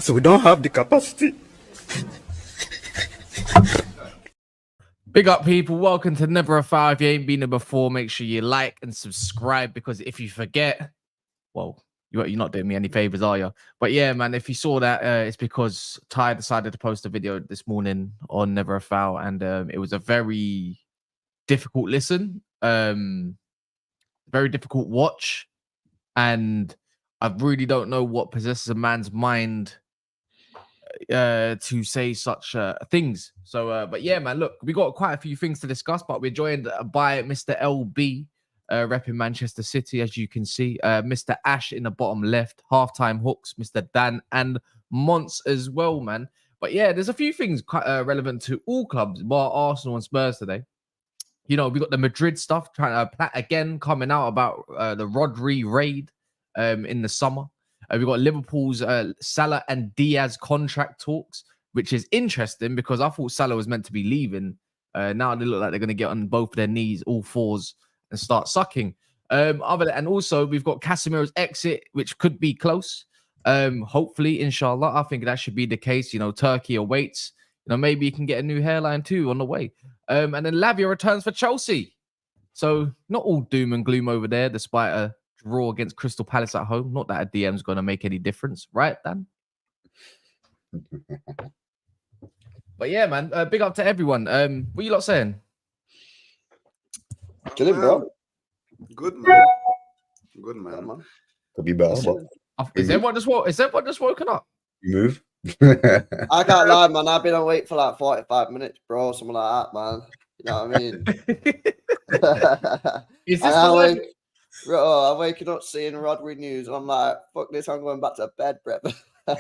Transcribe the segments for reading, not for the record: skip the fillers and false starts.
So we don't have the capacity. Big up, people. Welcome to Never a Foul. If you ain't been here before, make sure you like and subscribe, because if you forget, well, you're not doing me any favors, are you? But yeah, man, if you saw that, it's because Ty decided to post a video this morning on Never a Foul, and it was a very difficult listen, very difficult watch, and I really don't know what possesses a man's mind to say such things. So but yeah, man, look, we got quite a few things to discuss, but we're joined by Mr. LB, repping Manchester City, as you can see, Mr. Ash in the bottom left, halftime hooks, Mr. Dan, and Monts as well, man. But yeah, there's a few things quite relevant to all clubs, bar Arsenal and Spurs today. You know, we got the Madrid stuff trying to again coming out about the Rodri raid in the summer. We've got Liverpool's Salah and Diaz contract talks, which is interesting because I thought Salah was meant to be leaving. Now they look like they're going to get on both their knees, all fours, and start sucking. And also we've got Casemiro's exit, which could be close. Hopefully, inshallah, I think that should be the case. You know, Turkey awaits. You know, maybe you can get a new hairline too on the way. And then Lavia returns for Chelsea. So not all doom and gloom over there, despite a draw against Crystal Palace at home. Not that a DM's going to make any difference, right, Dan? But yeah, man, big up to everyone. What you lot saying? Chilling, bro. Good man. Good man. Could be better, but Is everyone just woken up? you move. I can't lie, man. I've been awake for like 45 minutes, bro. Something like that, man. You know what I mean? Is this the Bro, I'm waking up seeing Rodri news, and I'm like, fuck this, I'm going back to bed, bro. I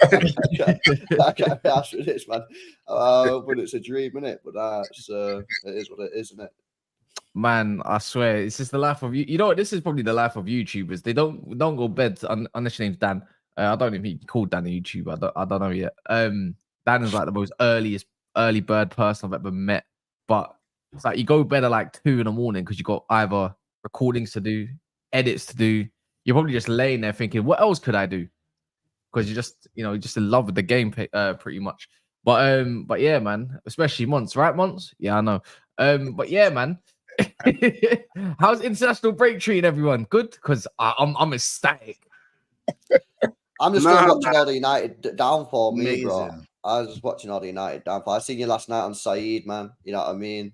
can't be asked for this, man. But it's a dream, innit? But it is what it is, isn't it? Man, I swear, it's just the life of you. You know what? This is probably the life of YouTubers. They don't go bed unless your name's Dan. I don't know if he called Dan a YouTuber. I don't know yet. Dan is like the most early bird person I've ever met. But it's like you go to bed at like 2 in the morning because you got either recordings to do, edits to do. You're probably just laying there thinking, what else could I do? Because you're just, just in love with the game, pretty much. But yeah, man, especially Monts, right, Monts? Yeah, I know. But yeah, man. How's international break treating everyone? Good? Because I'm ecstatic. I'm just still watching all the United downfall, me, bro. I was just watching all the United downfall. I seen you last night on Saeed, man. You know what I mean?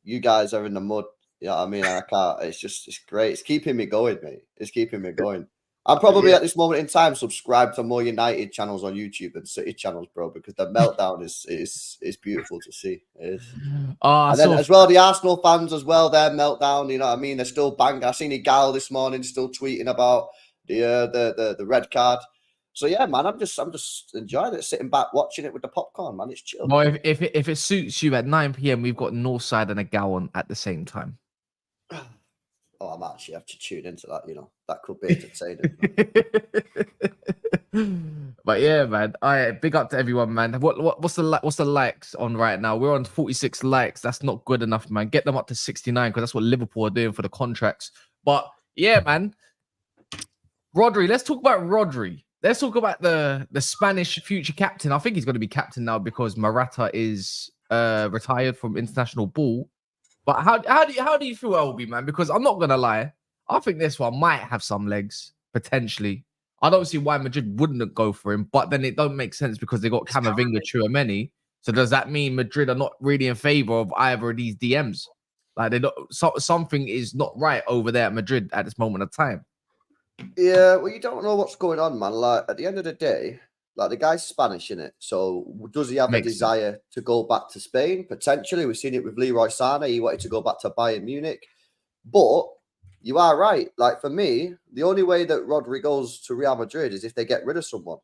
You guys are in the mud. You know what I mean? I can't. It's great. It's keeping me going, mate. It's keeping me going. I'm probably at this moment in time subscribed to more United channels on YouTube than City channels, bro, because the meltdown is beautiful to see. It is. And then as well, the Arsenal fans as well, their meltdown. You know what I mean? They're still banging. I seen Igal this morning still tweeting about the red card. So yeah, man, I'm just enjoying it, sitting back watching it with the popcorn, man. It's chill. Well, if it suits you, at 9 p.m. we've got Northside and a Gowan at the same time. Oh, I might actually have to tune into that. You know, that could be entertaining. But yeah, man, big up to everyone, man. What's the likes on right now? We're on 46 likes. That's not good enough, man. Get them up to 69 because that's what Liverpool are doing for the contracts. But yeah, man, Rodri. Let's talk about Rodri. Let's talk about the Spanish future captain. I think he's going to be captain now because Morata is retired from international ball. But how do you feel, LB, man? Because I'm not gonna lie, I think this one might have some legs potentially. I don't see why Madrid wouldn't go for him, but then it don't make sense because they got Camavinga, Tchouaméni. So does that mean Madrid are not really in favor of either of these DMs? Like something is not right over there at Madrid at this moment of time. Yeah, well, you don't know what's going on, man. Like at the end of the day, like the guy's Spanish, innit? So does he have a desire to go back to Spain? Potentially. We've seen it with Leroy Sané. He wanted to go back to Bayern Munich. But you are right. Like for me, the only way that Rodri goes to Real Madrid is if they get rid of someone.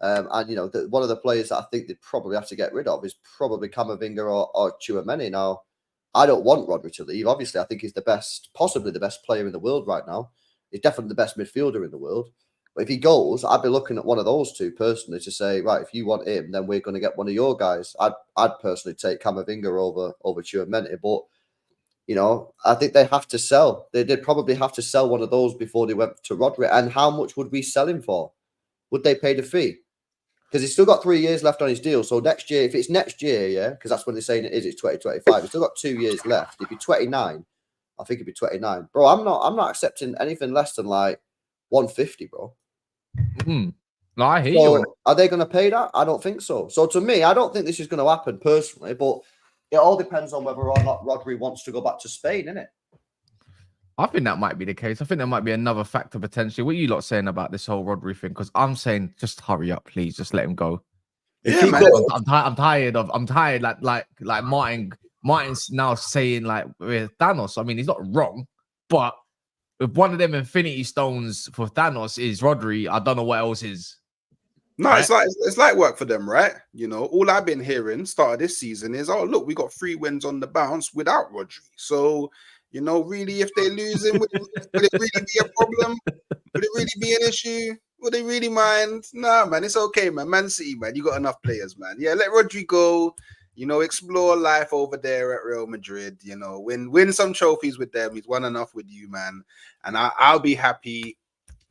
And one of the players that I think they probably have to get rid of is probably Camavinga or Tchouaméni. Now, I don't want Rodri to leave. Obviously, I think he's the best, possibly the best player in the world right now. He's definitely the best midfielder in the world. But if he goes, I'd be looking at one of those two personally to say, right, if you want him, then we're going to get one of your guys. I'd personally take Camavinga over Tchouameni, but you know, I think they have to sell. They'd probably have to sell one of those before they went to Rodri. And how much would we sell him for? Would they pay the fee? Because he's still got 3 years left on his deal. So next year, if it's next year, yeah, because that's when they're saying it's 2025. He's still got 2 years left. It'd be 29. I think it'd be 29. Bro, I'm not accepting anything less than like 150, bro. No, I hear you. Are they going to pay that? I don't think so. So to me, I don't think this is going to happen personally, but it all depends on whether or not Rodri wants to go back to Spain, innit? I think that might be the case. I think there might be another factor potentially. What are you lot saying about this whole Rodri thing? Because I'm saying, just hurry up, please. Just let him go. Yeah, man. I'm tired like Martin's now saying like with Thanos. I mean, he's not wrong, but if one of them Infinity Stones for Thanos is Rodri, I don't know what else is. No, right? it's like work for them, right? You know, all I've been hearing start of this season is, oh, look, we got 3 wins on the bounce without Rodri. So, you know, really, if they lose him, would it really be a problem? Would it really be an issue? Would they really mind? Nah, man, it's okay, man. Man City, man, you got enough players, man. Yeah, let Rodri go. You know, explore life over there at Real Madrid. You know, win some trophies with them. He's won enough with you, man. And I'll be happy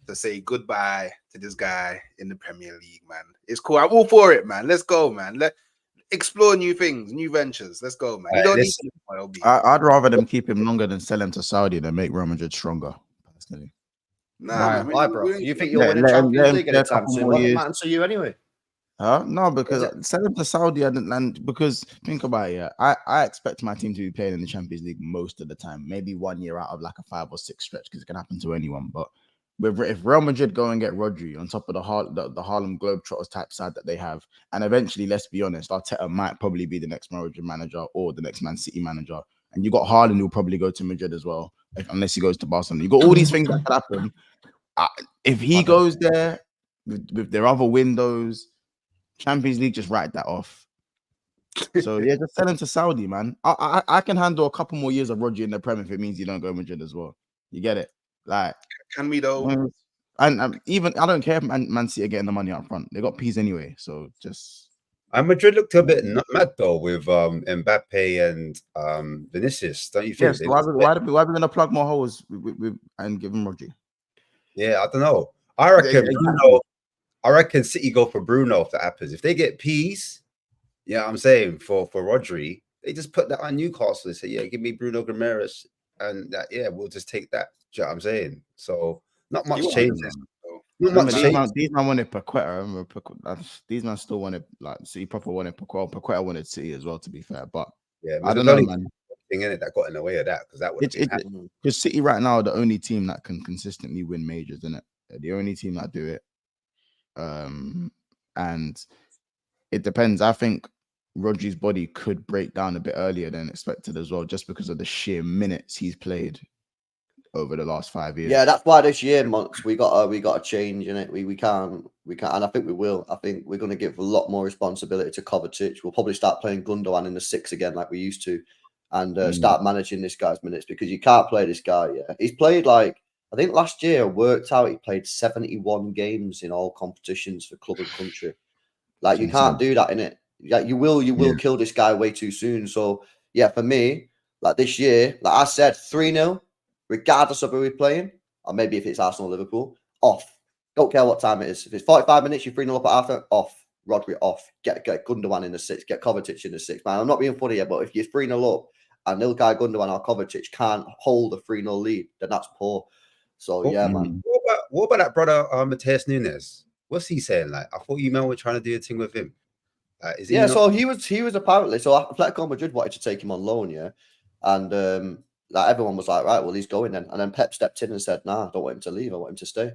to say goodbye to this guy in the Premier League, man. It's cool. I'm all for it, man. Let's go, man. Let's explore new things, new ventures. Let's go, man. You don't need to. I'd rather them keep him longer than sell him to Saudi than make Real Madrid stronger, personally. Nah, man. Why, bro? You think you're winning Champions League anytime soon? What matters to you anyway? No, because sell him to Saudi and because think about it, yeah. I expect my team to be playing in the Champions League most of the time. Maybe 1 year out of like a 5 or 6 stretch because it can happen to anyone, but if Real Madrid go and get Rodri on top of the Harlem Globetrotters type side that they have, and eventually, let's be honest, Arteta might probably be the next Madrid manager or the next Man City manager, and you got Haaland who'll probably go to Madrid as well, unless he goes to Barcelona. You got all these things that could happen. If he goes there with their other windows, Champions League, just write that off. So yeah, just sell him to Saudi, man. I can handle a couple more years of Rodri in the Prem if it means you don't go Madrid as well. You get it? Like, can we though? And even I don't care if Man City are getting the money up front. They got peas anyway, so just. And Madrid looked a bit mad though with Mbappe and Vinicius. Don't you think? Yes. Why are we gonna plug more holes and give him Rodri? Yeah, I don't know. I reckon City go for Bruno if that happens. If they get peas, yeah, I'm saying for Rodri, they just put that on Newcastle and say, yeah, give me Bruno Guimaraes. And that, yeah, we'll just take that. Do you know what I'm saying? So not much changes. These man wanted Paqueta. These man still wanted like City proper wanted Paqueta. Paqueta wanted City as well, to be fair. But yeah, I don't know, man. Thing in it that got in the way of that because that would because City right now are the only team that can consistently win majors, isn't it? They're the only team that do it. And it depends. I think Rodri's body could break down a bit earlier than expected as well, just because of the sheer minutes he's played over the last 5 years. Yeah, that's why this year, months we got a change in it. We can't, and I think we will. I think we're going to give a lot more responsibility to Kovacic. We'll probably start playing Gundogan in the 6 again, like we used to, and start managing this guy's minutes because you can't play this guy. Yeah, he's played like I think last year worked out. He played 71 games in all competitions for club and country. Like you can't do that in it. Like you will kill this guy way too soon. So yeah, for me, like this year, like I said, 3-0, regardless of who we're playing, or maybe if it's Arsenal, Liverpool, off. Don't care what time it is. If it's 45 minutes, you're 3-0 up at after, off. Rodri off. Get Gundogan in the 6. Get Kovacic in the 6. Man, I'm not being funny here, but if you're 3-0 up and Ilkay Gundogan or Kovacic can't hold a 3-0 lead, then that's poor. So yeah, man. What about that brother Mateus Nunes? What's he saying? Like, I thought you men were trying to do a thing with him. Is he so he was apparently Atletico Madrid wanted to take him on loan, yeah, and like everyone was like, right, well he's going then, and then Pep stepped in and said, nah, I don't want him to leave, I want him to stay.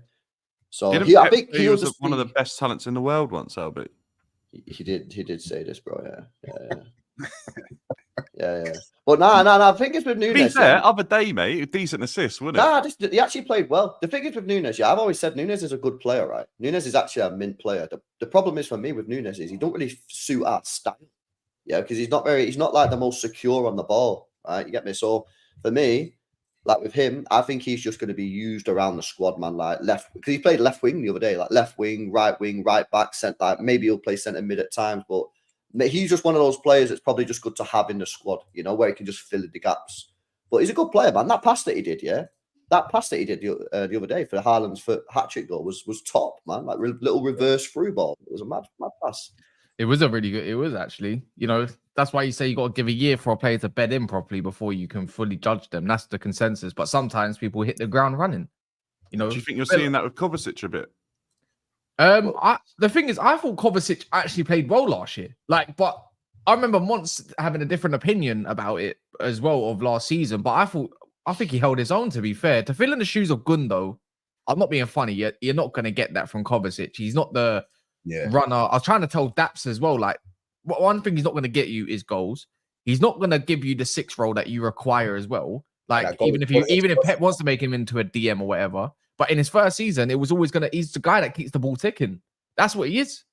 So I think he was one of the best talents in the world once, Albert. He did say this, bro. Yeah. But no. I think it's with Nunes. To be fair, other day, mate, a decent assist, wasn't it? He actually played well. The thing is with Nunes, yeah, I've always said Nunes is a good player, right? Nunes is actually a mint player. The problem is for me with Nunes is he don't really suit our style. Yeah, because he's not like the most secure on the ball. right? You get me? So for me, like with him, I think he's just going to be used around the squad, man. Like left, because he played left wing the other day, like left wing, right back, like maybe he'll play centre mid at times, but he's just one of those players that's probably just good to have in the squad, you know, where he can just fill in the gaps. But he's a good player, man. That pass that he did, that pass that he did the other day for Haaland's hat-trick goal was top, man. Like little reverse through ball. It was a mad pass. It was a really good. It was actually, you know, that's why you say you got to give a year for a player to bed in properly before you can fully judge them. That's the consensus. But sometimes people hit the ground running. You know, do you think you're seeing that with Kovacic a bit? The thing is, I thought Kovacic actually played well last year. Like, but I remember once having a different opinion about it as well of last season. But I think he held his own. To be fair, to fill in the shoes of Gundo, I'm not being funny. You're not going to get that from Kovacic. He's not the runner. I was trying to tell Daps as well. Like, one thing he's not going to get you is goals. He's not going to give you the 6 role that you require as well. Like, even if Pep wants to make him into a DM or whatever. But in his first season, it was always he's the guy that keeps the ball ticking. That's what he is.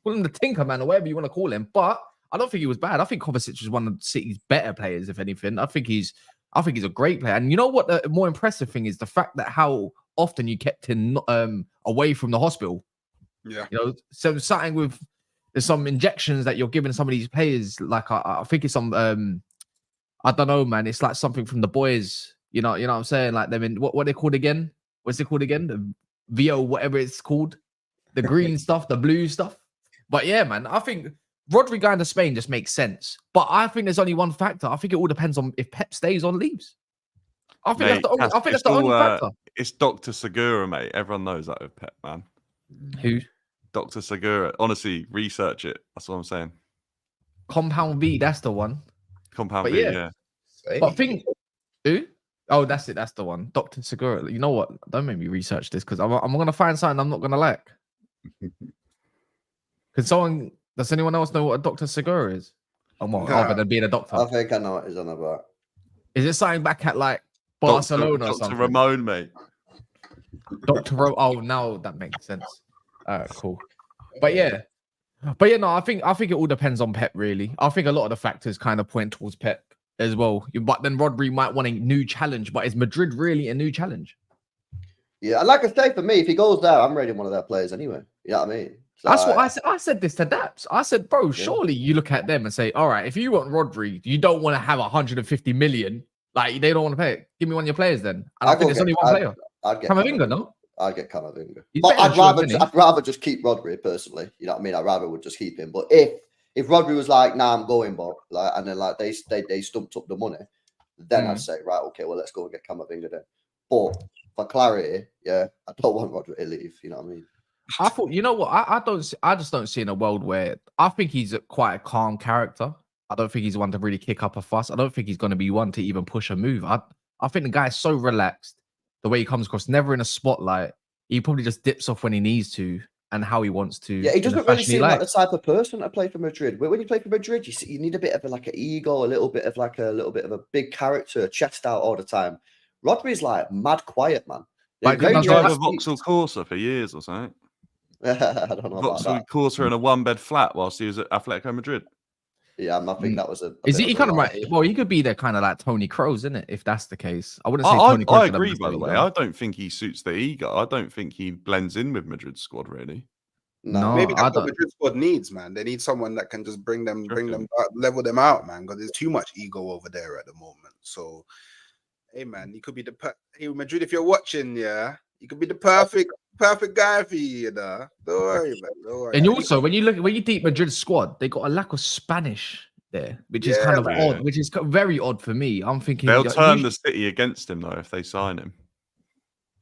Call him the Tinker Man or whatever you want to call him. But I don't think he was bad. I think Kovacic is one of City's better players, if anything. I think he's a great player. And you know what the more impressive thing is? The fact that how often you kept him away from the hospital. Yeah. You know, so something with there's some injections that you're giving some of these players. Like I think it's some I don't know, man. It's like something from the boys. You know what I'm saying? Like them in what they called again? What's it called again? The VO, whatever it's called. The green stuff, the blue stuff. But yeah, man, I think Rodri going to Spain just makes sense. But I think there's only one factor. I think it all depends on if Pep stays or leaves. I think that's the only factor. It's Dr. Segura, mate. Everyone knows that with Pep, man. Who? Dr. Segura. Honestly, research it. That's what I'm saying. Compound V, that's the one. Compound V, yeah. But I think who? Oh, that's it. That's the one. Dr. Segura. You know what? Don't make me research this because I'm going to find something I'm not going to like. Does anyone else know what a Dr. Segura is? Other than being a doctor. I think I know what he's on about. Is it something back at like Barcelona or something? Dr. Ramon, mate. Dr. Oh, now that makes sense. Cool. But yeah, no, I think it all depends on Pep, really. I think a lot of the factors kind of point towards Pep as well. But then Rodri might want a new challenge. But is Madrid really a new challenge? Yeah, like I say, for me, if he goes there, I'm rating one of their players anyway. You know what I mean? So that's what I said. I said this to Daps. I said, bro, surely you look at them and say, all right, if you want Rodri, you don't want to have 150 million. Like, they don't want to pay it. Give me one of your players then. And I think there's only one player. I'd get Camavinga, no? I'd get Camavinga. But I'd rather just keep Rodri, personally. You know what I mean? I'd rather would just keep him. But if Rodri was like, nah, I'm going, but like, and then like they stumped up the money, then I'd say, right, okay, well, let's go and get Camavinga then. But for clarity, I don't want Rodri to leave. You know what I mean? I thought, you know what? I just don't see in a world where I think he's quite a calm character. I don't think he's one to really kick up a fuss. I don't think he's going to be one to even push a move. I think the guy's so relaxed, the way he comes across, never in a spotlight. He probably just dips off when he needs to and how he wants to. Yeah, he doesn't really seem like the type of person to play for Madrid. When you play for Madrid, you need a bit of an ego, a little bit of a big character, chest out all the time. Rodri's like mad quiet, man. Like, didn't drive a Vauxhall Corsa for years or something? I don't know Vauxhall about that. Corsa in a one-bed flat whilst he was at Atletico Madrid. Yeah, I think that was a. Is he kind of right? Well, he could be there kind of like Tony Kroos, isn't it? If that's the case, I wouldn't say Tony Kroos. I agree, by the way. I don't think he suits the ego. I don't think he blends in with Madrid's squad, really. No, maybe that's what Madrid squad needs, man. They need someone that can just bring them, level them out, man. Because there's too much ego over there at the moment. So, hey, man, you could be hey, Madrid, if you're watching, you could be the perfect guy for you, you know. Don't worry, man. Don't worry. And also, when you deep Madrid's squad, they got a lack of Spanish there, which is kind of odd, which is very odd for me. I'm thinking they'll turn the City against him though if they sign him.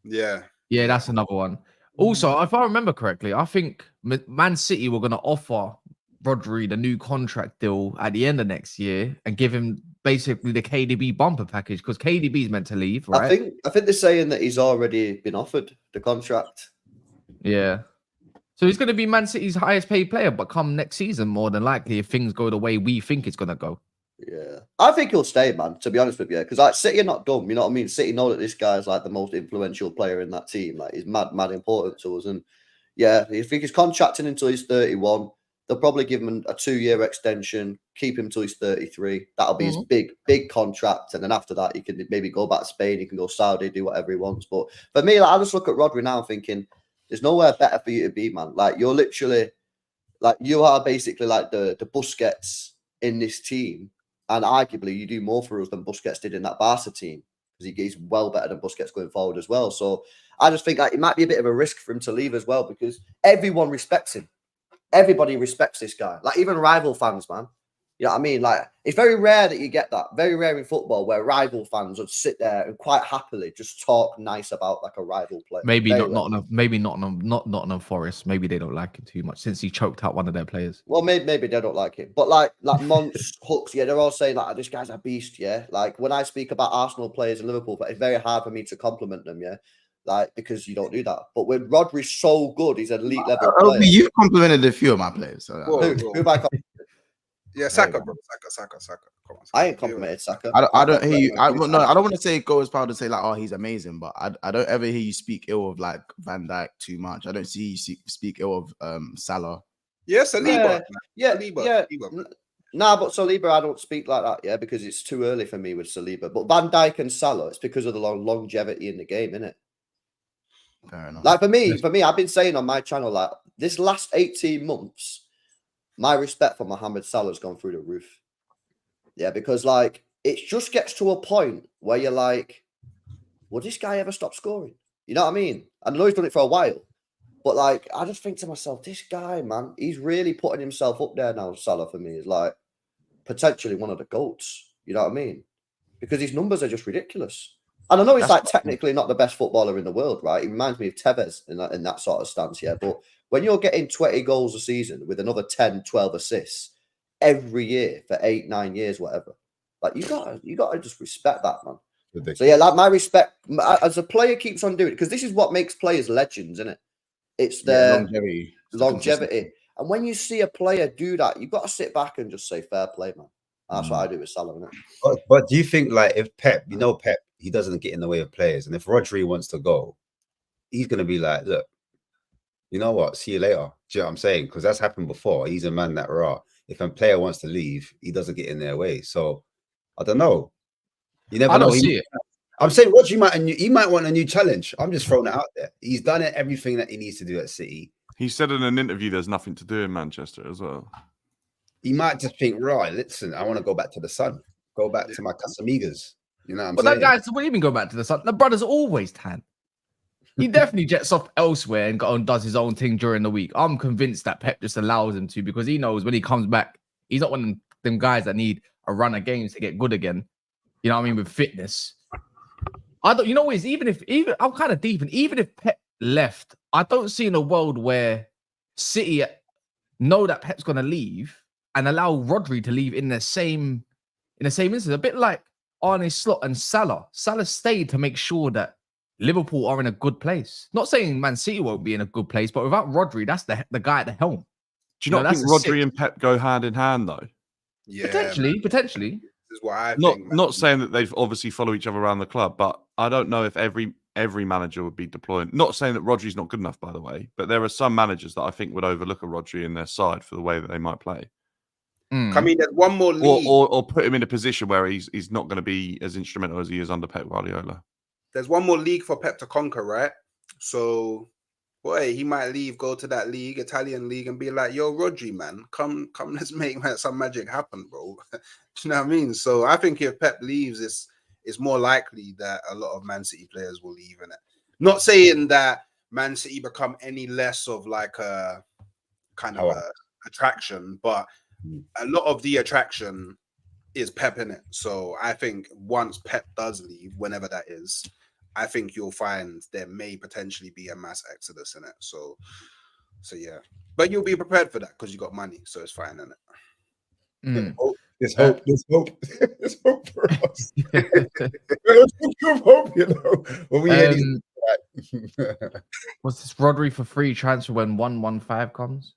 Yeah, that's another one. Also, if I remember correctly, I think Man City were going to offer Rodri the new contract deal at the end of next year and give him basically the KDB bumper package because KDB is meant to leave, right? I think they're saying that he's already been offered the contract. Yeah. So he's going to be Man City's highest paid player, but come next season, more than likely, if things go the way we think it's going to go. Yeah. I think he'll stay, man, to be honest with you. Because like City are not dumb, you know what I mean? City know that this guy's like the most influential player in that team. Like he's mad important to us. And yeah, I think he's contracting until he's 31. They'll probably give him a 2-year extension, keep him till he's 33. That'll be his big contract. And then after that, he can maybe go back to Spain. He can go Saudi, do whatever he wants. But for me, like, I just look at Rodri now thinking, there's nowhere better for you to be, man. Like, you're literally, like, you are basically like the Busquets in this team. And arguably, you do more for us than Busquets did in that Barca team, because he's well better than Busquets going forward as well. So I just think like it might be a bit of a risk for him to leave as well, because everyone respects him. Everybody respects this guy. Like, even rival fans, man. You know what I mean? Like, it's very rare that you get that. Very rare in football where rival fans would sit there and quite happily just talk nice about like a rival player. Maybe not Nottingham Forest. Maybe they don't like him too much since he choked out one of their players. Well, maybe they don't like him. But like Monts, Hooks, yeah, they're all saying like, this guy's a beast, yeah. Like, when I speak about Arsenal players and Liverpool, it's very hard for me to compliment them, yeah. Like, because you don't do that. But when Rodri's so good, he's an elite level player. You've complimented a few of my players. So who have I complimented? Yeah, Saka, bro. Saka. Come on, Saka. I ain't complimented Saka. I don't hear you. I don't want to say go as proud to say like, oh, he's amazing, but I don't ever hear you speak ill of like Van Dijk too much. I don't see you speak ill of Salah. Yeah, Saliba. Yeah. Saliba. Nah, but Saliba, I don't speak like that, yeah, because it's too early for me with Saliba. But Van Dijk and Salah, it's because of the longevity in the game, innit? Fair enough. Like, for me, I've been saying on my channel, like, this last 18 months, my respect for Mohamed Salah has gone through the roof. Yeah, because, like, it just gets to a point where you're like, will this guy ever stop scoring? You know what I mean? I know he's done it for a while, but, like, I just think to myself, this guy, man, he's really putting himself up there now. Salah, for me, is, like, potentially one of the GOATs. You know what I mean? Because his numbers are just ridiculous. And I know he's like technically not the best footballer in the world, right? He reminds me of Tevez in that sort of stance, yeah. But when you're getting 20 goals a season with another 10, 12 assists every year for 8, 9 years, whatever, like you gotta just respect that, man. Ridiculous. So yeah, like my respect as a player keeps on doing it, because this is what makes players legends, isn't it? It's their longevity. And when you see a player do that, you've got to sit back and just say fair play, man. That's what I do with Salah, innit? But do you think like if Pep, Pep, he doesn't get in the way of players, and if Rodri wants to go, he's gonna be like, look, you know what? See you later. Do you know what I'm saying? Because that's happened before. He's a man that raw. If a player wants to leave, he doesn't get in their way. So I don't know. You never know. I'm saying Rodri he might want a new challenge. I'm just throwing it out there. He's done everything that he needs to do at City. He said in an interview there's nothing to do in Manchester as well. He might just think, right, listen, I want to go back to the sun. Go back to my Casamigas. You know what I'm saying? That guy, what do you mean go back to the sun? The brother's always tan. He definitely jets off elsewhere and does his own thing during the week. I'm convinced that Pep just allows him to, because he knows when he comes back, he's not one of them guys that need a run of games to get good again. You know what I mean? With fitness. I'm kind of deep, and even if Pep left, I don't see in a world where City know that Pep's gonna leave and allow Rodri to leave in the same instance. A bit like Arne Slot and Salah. Salah stayed to make sure that Liverpool are in a good place. Not saying Man City won't be in a good place, but without Rodri, that's the guy at the helm. Do you not think Rodri and Pep go hand in hand though? Yeah, potentially. This is what I think. Man. Not saying that they've obviously follow each other around the club, but I don't know if every manager would be deploying. Not saying that Rodri's not good enough, by the way, but there are some managers that I think would overlook a Rodri in their side for the way that they might play. I mean, there's one more league, or put him in a position where he's not going to be as instrumental as he is under Pep Guardiola. There's one more league for Pep to conquer, right? So, boy, he might leave, go to that league, Italian league, and be like, "Yo, Rodri, man, come, let's make some magic happen, bro." Do you know what I mean? So, I think if Pep leaves, it's more likely that a lot of Man City players will leave in it. Not saying that Man City become any less of like a kind of a attraction, but a lot of the attraction is Pep in it. So I think once Pep does leave, whenever that is, I think you'll find there may potentially be a mass exodus in it. So yeah, but you'll be prepared for that because you got money, so it's fine in it. There's hope for us. There's hope, you know. When we what's this? Rodri for free transfer when 115 comes.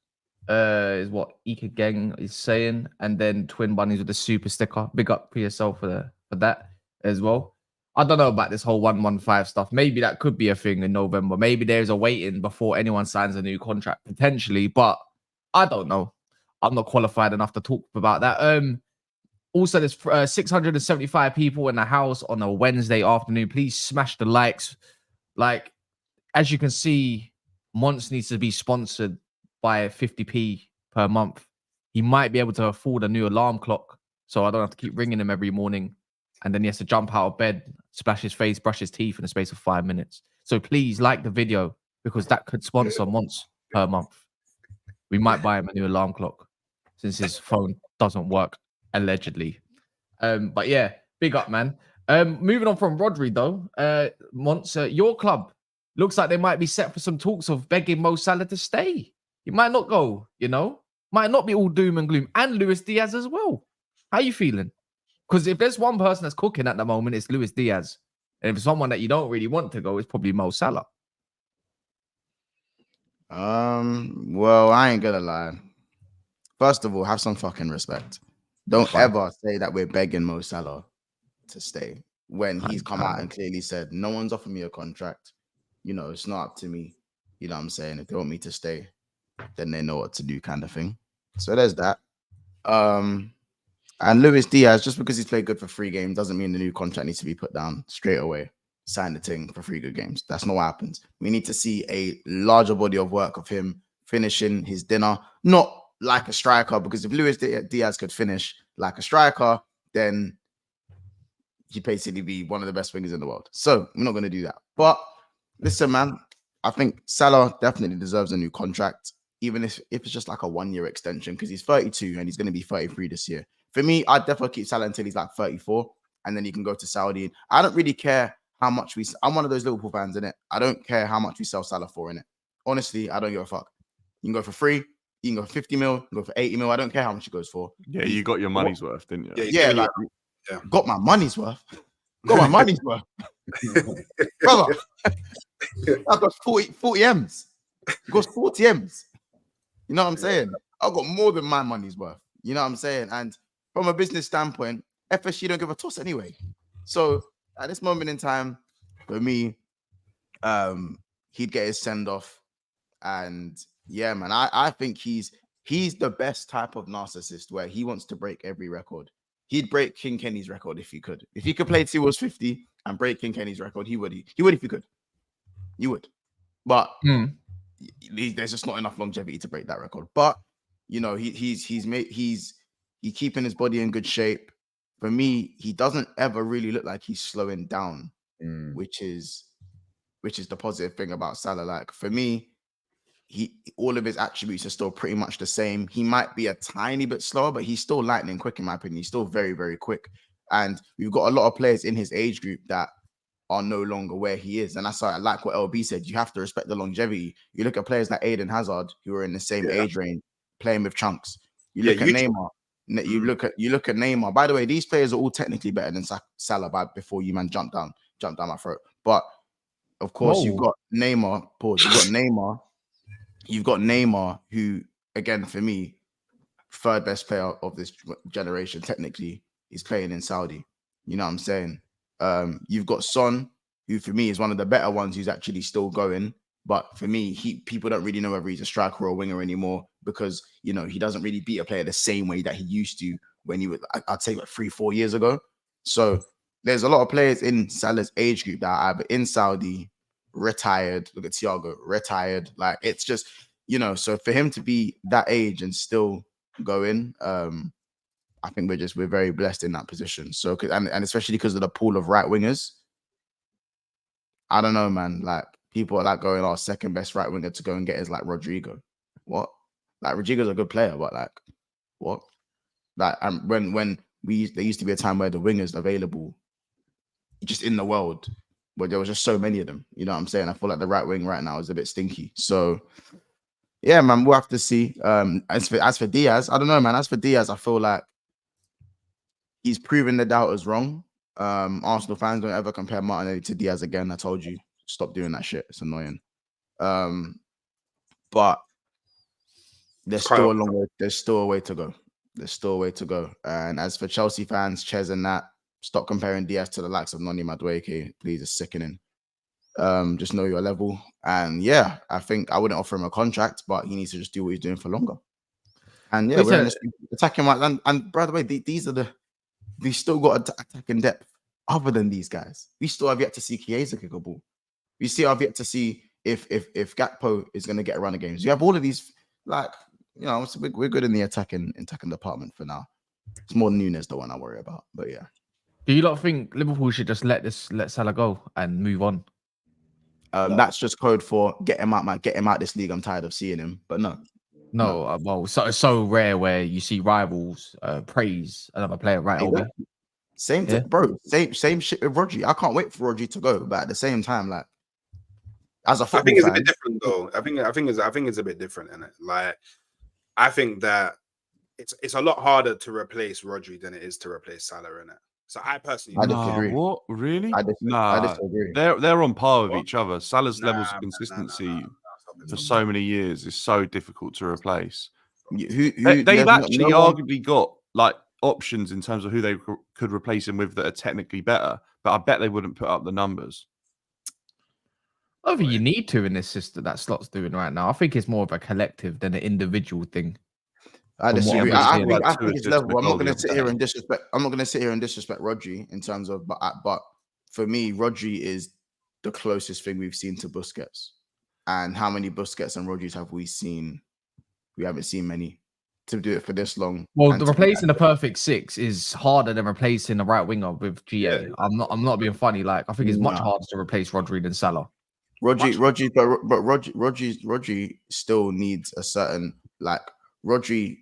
Is what Ika Gang is saying, and then Twin Bunnies with the super sticker. Big up for yourself for that as well. I don't know about this whole 115 stuff. Maybe that could be a thing in November. Maybe there's a waiting before anyone signs a new contract potentially, but I don't know. I'm not qualified enough to talk about that. Also, there's 675 people in the house on a Wednesday afternoon. Please smash the likes. Like, as you can see, Mons needs to be sponsored by 50p per month. He might be able to afford a new alarm clock, so I don't have to keep ringing him every morning. And then he has to jump out of bed, splash his face, brush his teeth in the space of 5 minutes. So please like the video, because that could sponsor Mons per month. We might buy him a new alarm clock since his phone doesn't work, allegedly. But yeah, big up, man. Moving on from Rodri, though, Mons, your club looks like they might be set for some talks of begging Mo Salah to stay. He might not go, you know, might not be all doom and gloom, and Luis Diaz as well. How you feeling? Because if there's one person that's cooking at the moment, it's Luis Diaz. And if someone that you don't really want to go, it's probably Mo Salah. Well, I ain't gonna lie. First of all, have some fucking respect. Don't ever say that we're begging Mo Salah to stay when he's come out and clearly said, no one's offered me a contract. You know, it's not up to me. You know what I'm saying? If they want me to stay, then they know what to do, kind of thing. So there's that. And Luis Diaz, just because he's played good for 3 games doesn't mean the new contract needs to be put down straight away. Sign the thing for 3 good games. That's not what happens. We need to see a larger body of work of him finishing his dinner, not like a striker, because if Luis Diaz could finish like a striker, then he'd basically be one of the best wingers in the world. So we're not going to do that. But listen, man, I think Salah definitely deserves a new contract, even if it's just like a 1-year extension, because he's 32 and he's going to be 33 this year. For me, I'd definitely keep Salah until he's like 34, and then he can go to Saudi. I don't really care how much I'm one of those Liverpool fans, innit? I don't care how much we sell Salah for, innit? Honestly, I don't give a fuck. You can go for free. You can go for 50 mil. You can go for 80 mil. I don't care how much it goes for. Yeah, you got your money's worth, didn't you? Yeah, like, got my money's worth. Got my money's worth. Brother, I got 40 M's. It goes 40 M's. You know what I'm saying? I got more than my money's worth. You know what I'm saying? And from a business standpoint, FSG don't give a toss anyway. So at this moment in time, for me, he'd get his send off. And yeah, man, I think he's the best type of narcissist where he wants to break every record. He'd break King Kenny's record if he could. If he could play till he was 50 and break King Kenny's record, he would. He would if he could. He would. But there's just not enough longevity to break that record. But you know, he's keeping his body in good shape. For me, he doesn't ever really look like he's slowing down, which is the positive thing about Salah. Like for me, all of his attributes are still pretty much the same. He might be a tiny bit slower, but he's still lightning quick in my opinion. He's still very, very quick. And we've got a lot of players in his age group that are no longer where he is. And that's why I like what LB said. You have to respect the longevity. You look at players like Eden Hazard, who are in the same age range, playing with chunks. You look at Neymar. You look at Neymar. By the way, these players are all technically better than Salah before you, man, jump down my throat. But of course, you've got Neymar. Pause. You've got Neymar, who, again, for me, 3rd best player of this generation, technically, is playing in Saudi. You know what I'm saying? You've got Son, who for me is one of the better ones who's actually still going. But for me, people don't really know whether he's a striker or a winger anymore because, you know, he doesn't really beat a player the same way that he used to when he was, I'd say, like 3-4 years ago. So there's a lot of players in Salah's age group that are either in Saudi, retired. Look at Thiago, retired. Like, it's just, you know, so for him to be that age and still going, I think we're very blessed in that position. So, and especially because of the pool of right wingers, I don't know, man. Like, people are like going, our 2nd best right winger to go and get is like Rodrigo. What? Like, Rodrigo's a good player, but like, what? Like, when there used to be a time where the wingers available just in the world, but there was just so many of them. You know what I'm saying? I feel like the right wing right now is a bit stinky. So yeah, man, we'll have to see. As for Diaz, I don't know, man. As for Diaz, I feel like he's proven the doubters wrong. Arsenal fans, don't ever compare Martinelli to Diaz again. I told you, stop doing that shit. It's annoying. But there's still a long way. There's still a way to go. There's still a way to go. And as for Chelsea fans, Ches and that, stop comparing Diaz to the likes of Noni Madueke. Please, it's sickening. Just know your level. And yeah, I think I wouldn't offer him a contract, but he needs to just do what he's doing for longer. And yeah, we're in this attacking right. And by the way, these are we still got attacking depth other than these guys. We still have yet to see Chiesa kick a ball. We still have yet to see if Gakpo is going to get a run of games. You have all of these, like, you know, we're good in the attacking department for now. It's more Nunes the one I worry about, but yeah. Do you not think Liverpool should just let Salah go and move on? No. That's just code for get him out, man. Get him out this league. I'm tired of seeing him. But no. Well, it's so rare where you see rivals praise another player right over. Same shit with Rodri. I can't wait for Rodri to go, but at the same time, like, as a football I think it's fan, a bit different though. I think it's a bit different in it. Like, I think that it's a lot harder to replace Rodri than it is to replace Salah in it. So I personally disagree. What really? I disagree. They're on par with each other. Salah's levels of consistency for so many years is so difficult to replace. They've actually arguably got like options in terms of who they could replace him with that are technically better, but I bet they wouldn't put up the numbers. I don't think you need to in this system that Slot's doing right now. I think it's more of a collective than an individual thing. I disagree. I think it's level. I'm not going to sit here and disrespect. Rodri in terms of, but for me, Rodri is the closest thing we've seen to Busquets. And how many Busquets and Rodris have we seen? We haven't seen many to do it for this long. Well, replacing the perfect six is harder than replacing the right winger with GA. I'm not being funny. Like, I think it's much harder to replace Rodri than Salah. Rodri still needs a certain, like, Rodri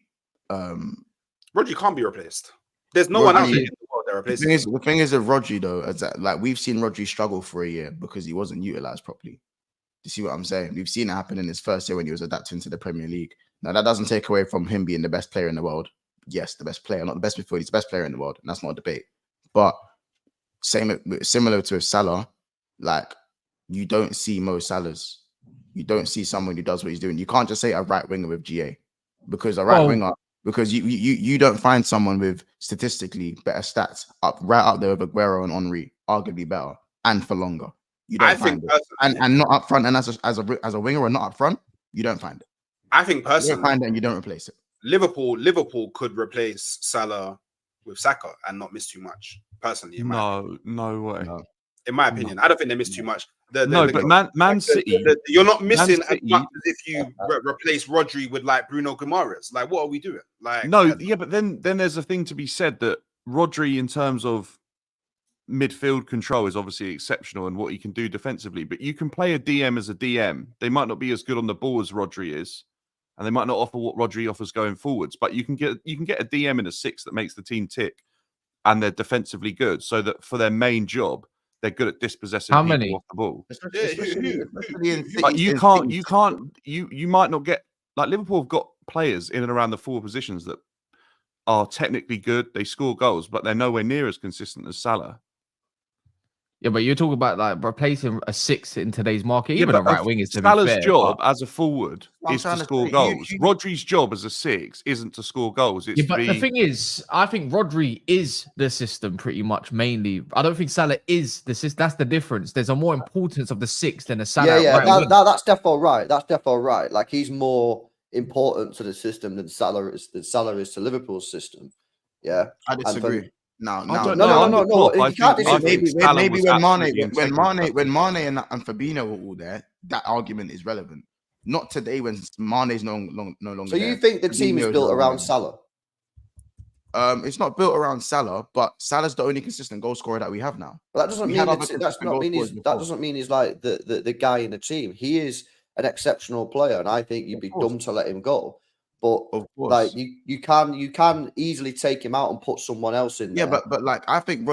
can't be replaced. There's no one else in the world that replaces him. The thing is with Rodri though, is that, like, we've seen Rodri struggle for a year because he wasn't utilized properly. You see what I'm saying? We've seen it happen in his first year when he was adapting to the Premier League. Now, that doesn't take away from him being the best player in the world. Yes, the best player, not the best midfielder. He's the best player in the world, and that's not a debate. But similar to Salah, like, you don't see Mo Salahs. You don't see someone who does what he's doing. You can't just say a right winger with GA because a right winger, because you don't find someone with statistically better stats right up there with Aguero and Henry, arguably better and for longer. You don't find it. And not up front, and as a winger or not up front, you don't find it. I think personally, you don't find it and you don't replace it. Liverpool could replace Salah with Saka and not miss too much. Personally, no way. No. In my opinion, I don't think they miss too much. Man City, you're not missing as much as if you replace Rodri with like Bruno Guimaraes. Like, what are we doing? Like, but then there's a thing to be said that Rodri, in terms of midfield control, is obviously exceptional in what he can do defensively. But you can play a DM as a DM. They might not be as good on the ball as Rodri is, and they might not offer what Rodri offers going forwards. But you can get a DM in a six that makes the team tick, and they're defensively good, so that for their main job, they're good at dispossessing people off the ball. But you might not get, like, Liverpool have got players in and around the four positions that are technically good. They score goals, but they're nowhere near as consistent as Salah. Yeah, but you're talking about like replacing a six in today's market. Even a right wing is to Salah's be fair, job as a forward is to score goals. Rodri's job as a six isn't to score goals. It's the thing is, I think Rodri is the system pretty much mainly. I don't think Salah is the system. That's the difference. There's a more importance of the six than a Salah. That's definitely right. That's definitely right. Like, he's more important to the system than Salah is to Liverpool's system. Yeah, I disagree. No. You can't disagree. Maybe when Mane and Fabinho were all there, that argument is relevant. Not today when Mane's no longer. So you think the team is built around Salah? It's not built around Salah, but Salah's the only consistent goal scorer that we have now. But that doesn't mean he's like the guy in the team. He is an exceptional player, and I think you'd be dumb to let him go. But like, you can easily take him out and put someone else in there. Yeah, but like, I think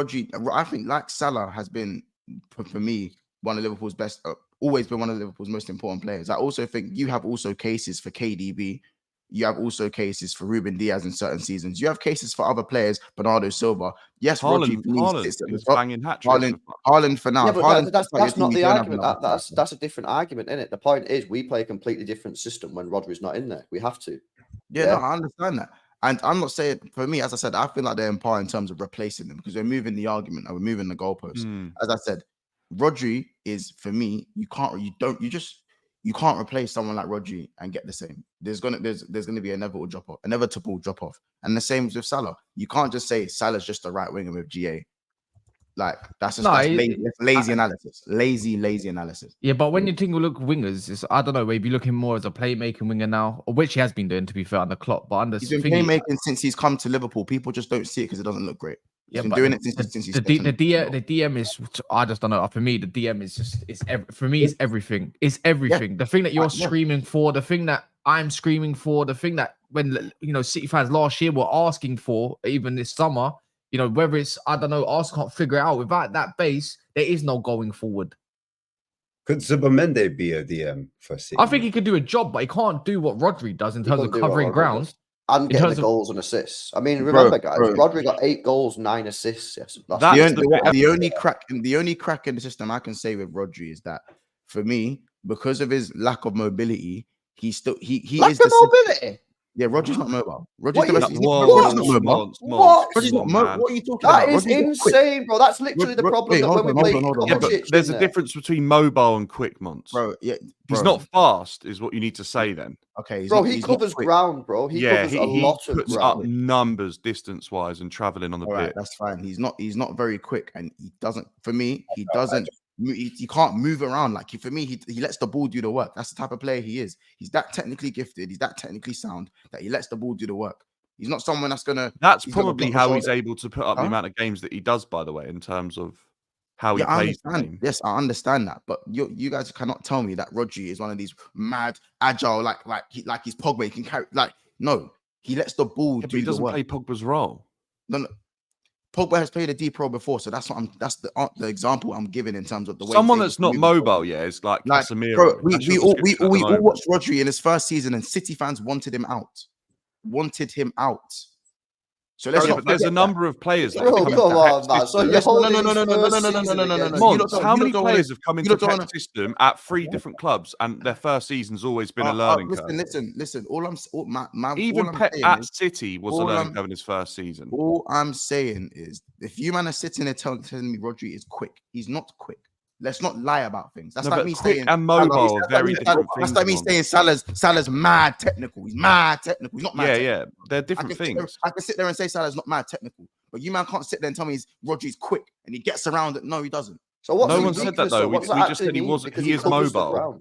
like Salah has been, for me, one of Liverpool's best, always been one of Liverpool's most important players. I also think you have also cases for KDB. You have also cases for Ruben Diaz in certain seasons. You have cases for other players, Bernardo Silva. Yes, Haaland for now. Yeah, but that's not the argument. That's a different argument, isn't it? The point is, we play a completely different system when Rodri's not in there. We have to. Yeah, no, I understand that. And I'm not saying, for me, as I said, I feel like they're in par in terms of replacing them because we're moving the argument and we're moving the goalposts. As I said, Rodri is, for me, you you can't replace someone like Rodri and get the same. There's gonna be an inevitable drop off, and the same with Salah. You can't just say Salah's just the right winger with GA. Like that's lazy analysis. Lazy analysis. Yeah, but when you think we look wingers, it's, I don't know, maybe looking more as a playmaking winger now, which he has been doing, to be fair, on the clock. But he's been playmaking since he's come to Liverpool. People just don't see it because it doesn't look great. He's been doing it since he's the DM is, I just don't know. For me, the DM is just it's everything. It's everything. Yeah. The thing that you're screaming for, the thing that I'm screaming for, the thing that when City fans last year were asking for, even this summer. Whether it's, I don't know, Arsenal can't figure it out. Without that base, there is no going forward. Could Zubimendi be a DM for City? I think he could do a job, but he can't do what Rodri does in terms of covering ground. And getting the goals and assists. I mean, remember, guys, Rodri got 8 goals, 9 assists. Yes, the only crack in the system I can say with Rodri is that, for me, because of his lack of mobility, he is the mobility. Yeah, Rodri's not mobile. Rodri's not mobile. What? Rodri's not mobile. What are you talking about? That is insane, bro. That's literally the problem when we play. There's a difference between mobile and quick, Mons. Bro, yeah. He's not fast, is what you need to say then. Okay. Bro, he covers ground, bro. He covers a lot of ground. He puts up numbers distance-wise and traveling on the pitch. That's fine. He's not very quick, and he doesn't, for me, he doesn't. He can't move around. Like, for me, he lets the ball do the work. That's the type of player he is. He's that technically gifted. He's that technically sound that he lets the ball do the work. He's not someone that's gonna. That's probably how he's able to put up the amount of games that he does. By the way, in terms of how he plays the game. Yes, I understand that, but you guys cannot tell me that Rodri is one of these mad, agile, like he's Pogba. He can carry. No, he lets the ball do the work. He doesn't play Pogba's role. No. Pogba has played a deep role before, so that's the example I'm giving in terms of the way someone that's not mobile. Yeah, is like Casemiro. Bro, we all watched Rodri in his first season, and City fans wanted him out. So there's a number of players. That how many players have come into the system at 3 different clubs, and their first season's always been a learning curve? Listen. Even Pep at City was a learning curve in his first season. All I'm saying is, if you man are sitting there telling me Rodri is quick, he's not quick. Let's not lie about things. That's like me saying and mobile are very different things. That's like me saying Salah's mad technical. He's mad technical. He's not mad. Yeah. They're different things. I can sit there and say Salah's not mad technical, but you man can't sit there and tell me Rodri's quick and he gets around it. No, he doesn't. So no one said that though. We just said he wasn't. He is mobile.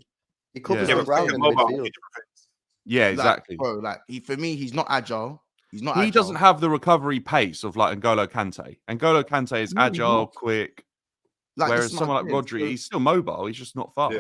He covers the ground in midfield. Yeah, exactly. Bro, for me, he's not agile. He doesn't have the recovery pace of like N'Golo Kante. N'Golo Kante is agile, quick. Whereas someone like Rodri, he's still mobile. He's just not fast.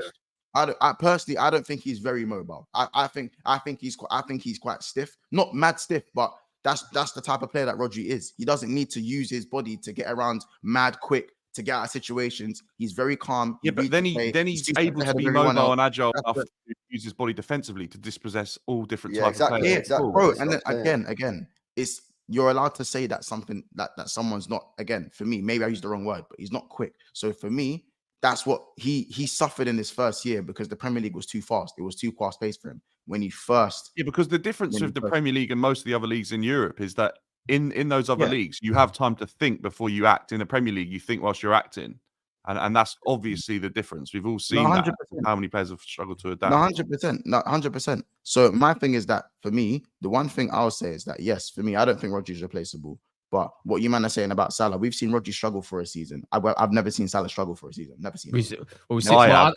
Yeah. I personally don't think he's very mobile. I think he's quite stiff. Not mad stiff, but that's the type of player that Rodri is. He doesn't need to use his body to get around mad quick, to get out of situations. He's very calm. Yeah, but then he's able to be mobile and agile enough to use his body defensively to dispossess all different types of players. Yeah, exactly. Bro, and then again, it's you're allowed to say that something that someone's not, again, for me, maybe I used the wrong word, but he's not quick. So for me, that's what he suffered in his first year because the Premier League was too fast. It was too fast paced for him when he first. Yeah, because the difference with the Premier League and most of the other leagues in Europe is that in those other leagues, you have time to think before you act. In the Premier League, you think whilst you're acting. And that's obviously the difference. We've all seen that, how many players have struggled to adapt. 100%. So my thing is that for me, the one thing I'll say is that, yes, for me, I don't think Rodri's replaceable. But what you man are saying about Salah, we've seen Rodri struggle for a season. I've never seen Salah struggle for a season. Never seen it.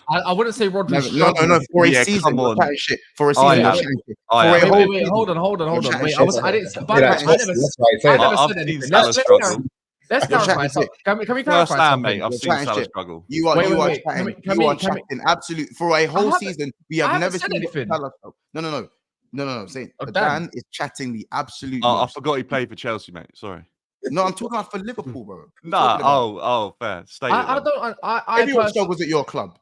I wouldn't say Rodri. No, for a season. For a season. Wait, hold on. Wait, I never said anything. Let's clarify. Can we clarify something? Mate, I've seen Salah struggle. You are chatting absolute for a whole season. We have never seen anything. No. Saying Dan is chatting the absolute. I forgot he played for Chelsea, mate. Sorry. No, I'm talking about for Liverpool, bro. Nah. Fair. Stay. Everyone struggles at your club.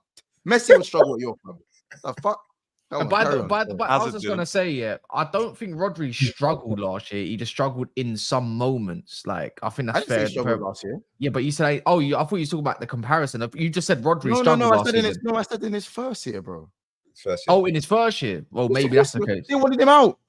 Messi would struggle at your club. The fuck. But I was just gonna say, I don't think Rodri struggled last year. He just struggled in some moments. Like, I think that's fair. Last year. Yeah, but you said, I thought you were talking about the comparison. You just said Rodri struggled last season. I said in his first year, bro. In his first year. Well, maybe that's the case. They wanted him out.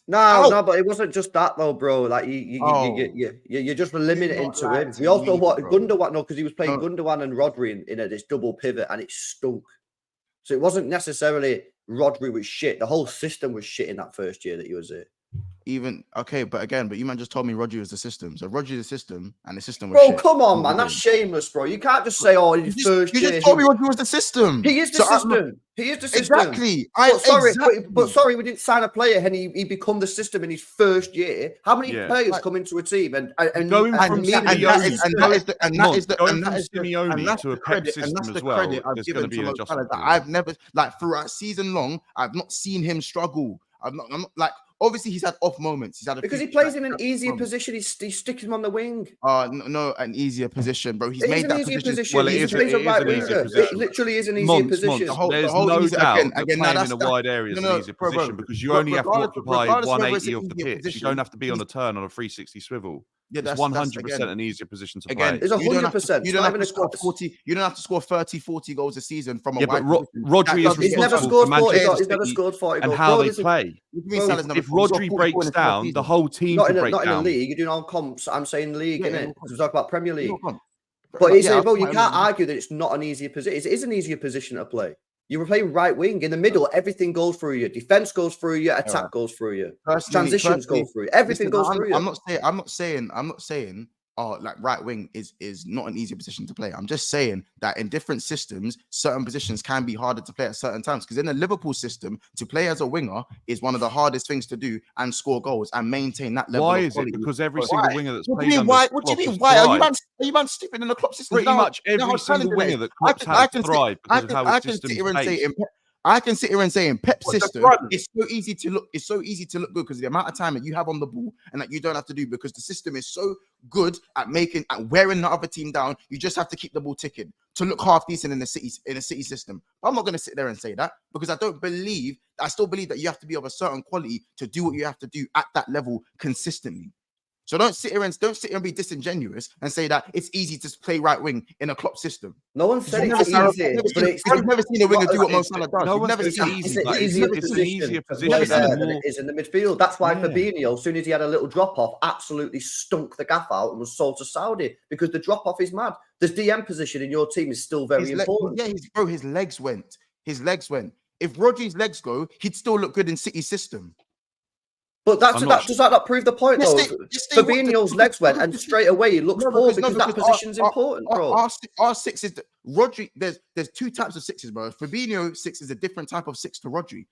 No, but it wasn't just that though, bro. Like you just were limiting to him. We also Gundogan, because he was playing Gundogan and Rodri in this double pivot, and it stunk. So it wasn't necessarily Rodri was shit. The whole system was shit in that first year that he was here. But you man just told me Rodri was the system. So Rodri's the system, and the system was Bro, shit. come on, man. That's shameless, bro. You can't just say, "Oh, You just told me Rodri was the system. He is the system. He is the system. Exactly. But sorry, we didn't sign a player and he become the system in his first year. How many players come into a team and going from Simeone to a Pep system as well? There's going to be an adjustment. I've never, like, throughout season long, I've not seen him struggle. I'm not like. Obviously, he's had off moments. Because he plays in an easier position. He's sticking him on the wing. No, an easier position, bro. He's made that position. Well, it is an easier position. It literally is an easier position. There's no doubt that playing in a wide area is an easier position because you only have to occupy 180 of the pitch. You don't have to be on a turn on a 360 swivel. Yeah, it's 100% an easier position to play. It's 100%. You don't have to score 40. You don't have to score 30, 40 goals a season from a wide position. Rodri is responsible for Manchester City and how they play. If Rodri breaks down, the whole team can break down. Not in the league. You're doing on comps. I'm saying league, innit? We talk about Premier League. But you can't argue that it's not an easier position. It is an easier position to play. You were playing right wing in the middle. Everything goes through you. Defense goes through you. Attack goes through you. Transitions go through you. Everything goes through you. I'm not saying. Oh, like right wing is not an easy position to play. I'm just saying that in different systems, certain positions can be harder to play at certain times. Because in the Liverpool system, to play as a winger is one of the hardest things to do and score goals and maintain that level. Why is it? Because every single winger that's played under What do you mean? Why are you man stupid in the Klopp system? Pretty much every single winger that Klopp's had to thrive because of how his system plays. I can sit here and say in Pep's system, it's so easy to look. It's so easy to look good because the amount of time that you have on the ball and that you don't have to do because the system is so good at wearing the other team down. You just have to keep the ball ticking to look half decent in the city system. But I'm not going to sit there and say that because I still believe that you have to be of a certain quality to do what you have to do at that level consistently. So don't sit here and be disingenuous and say that it's easy to play right wing in a Klopp system. No one said it's easy. I've never seen a winger do what Mo Salah does. No one said it's easy. It's an easier position than it is in the midfield. That's why Fabinho, as soon as he had a little drop off, absolutely stunk the gaff out and was sold to Saudi because the drop off is mad. The DM position in your team is still very important. His legs went. If Rodri's legs go, he'd still look good in City's system. But does that not prove the point, though? Fabinho's legs went, and straight away he looks poor because that position's important, bro. Our six is Rodri. There's two types of sixes, bro. Fabinho six is a different type of six to Rodri.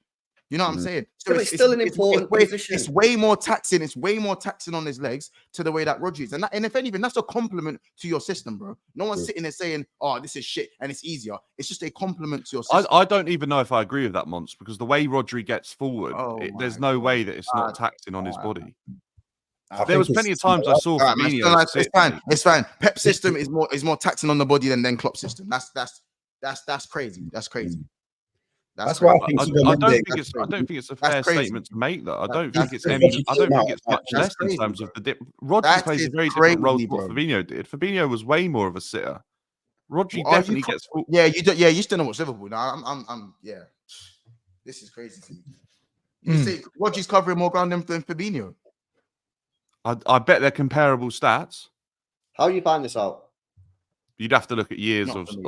You know what I'm saying? So it's still an important position. It's way more taxing. It's way more taxing on his legs to the way that Rodri is. And if anything, that's a compliment to your system, bro. No one's sitting there saying, "Oh, this is shit," and it's easier. It's just a compliment to your system. I don't even know if I agree with that, Mons, because the way Rodri gets forward, there's no way that it's not taxing on his body. There was plenty of times I saw Fabinho. It's fine. Pep's system is more taxing on the body than Klopp's system. That's crazy. That's crazy. That's why I don't think it's a fair statement to make. That I don't think it's much less in terms of the dip. Rodri plays a very different role to what Fabinho did. Fabinho was way more of a sitter. Rodri definitely gets. You still don't watch Liverpool now. I'm. This is crazy to me. You say Rodri's covering more ground than Fabinho. I bet they're comparable stats. How do you find this out? You'd have to look at years of the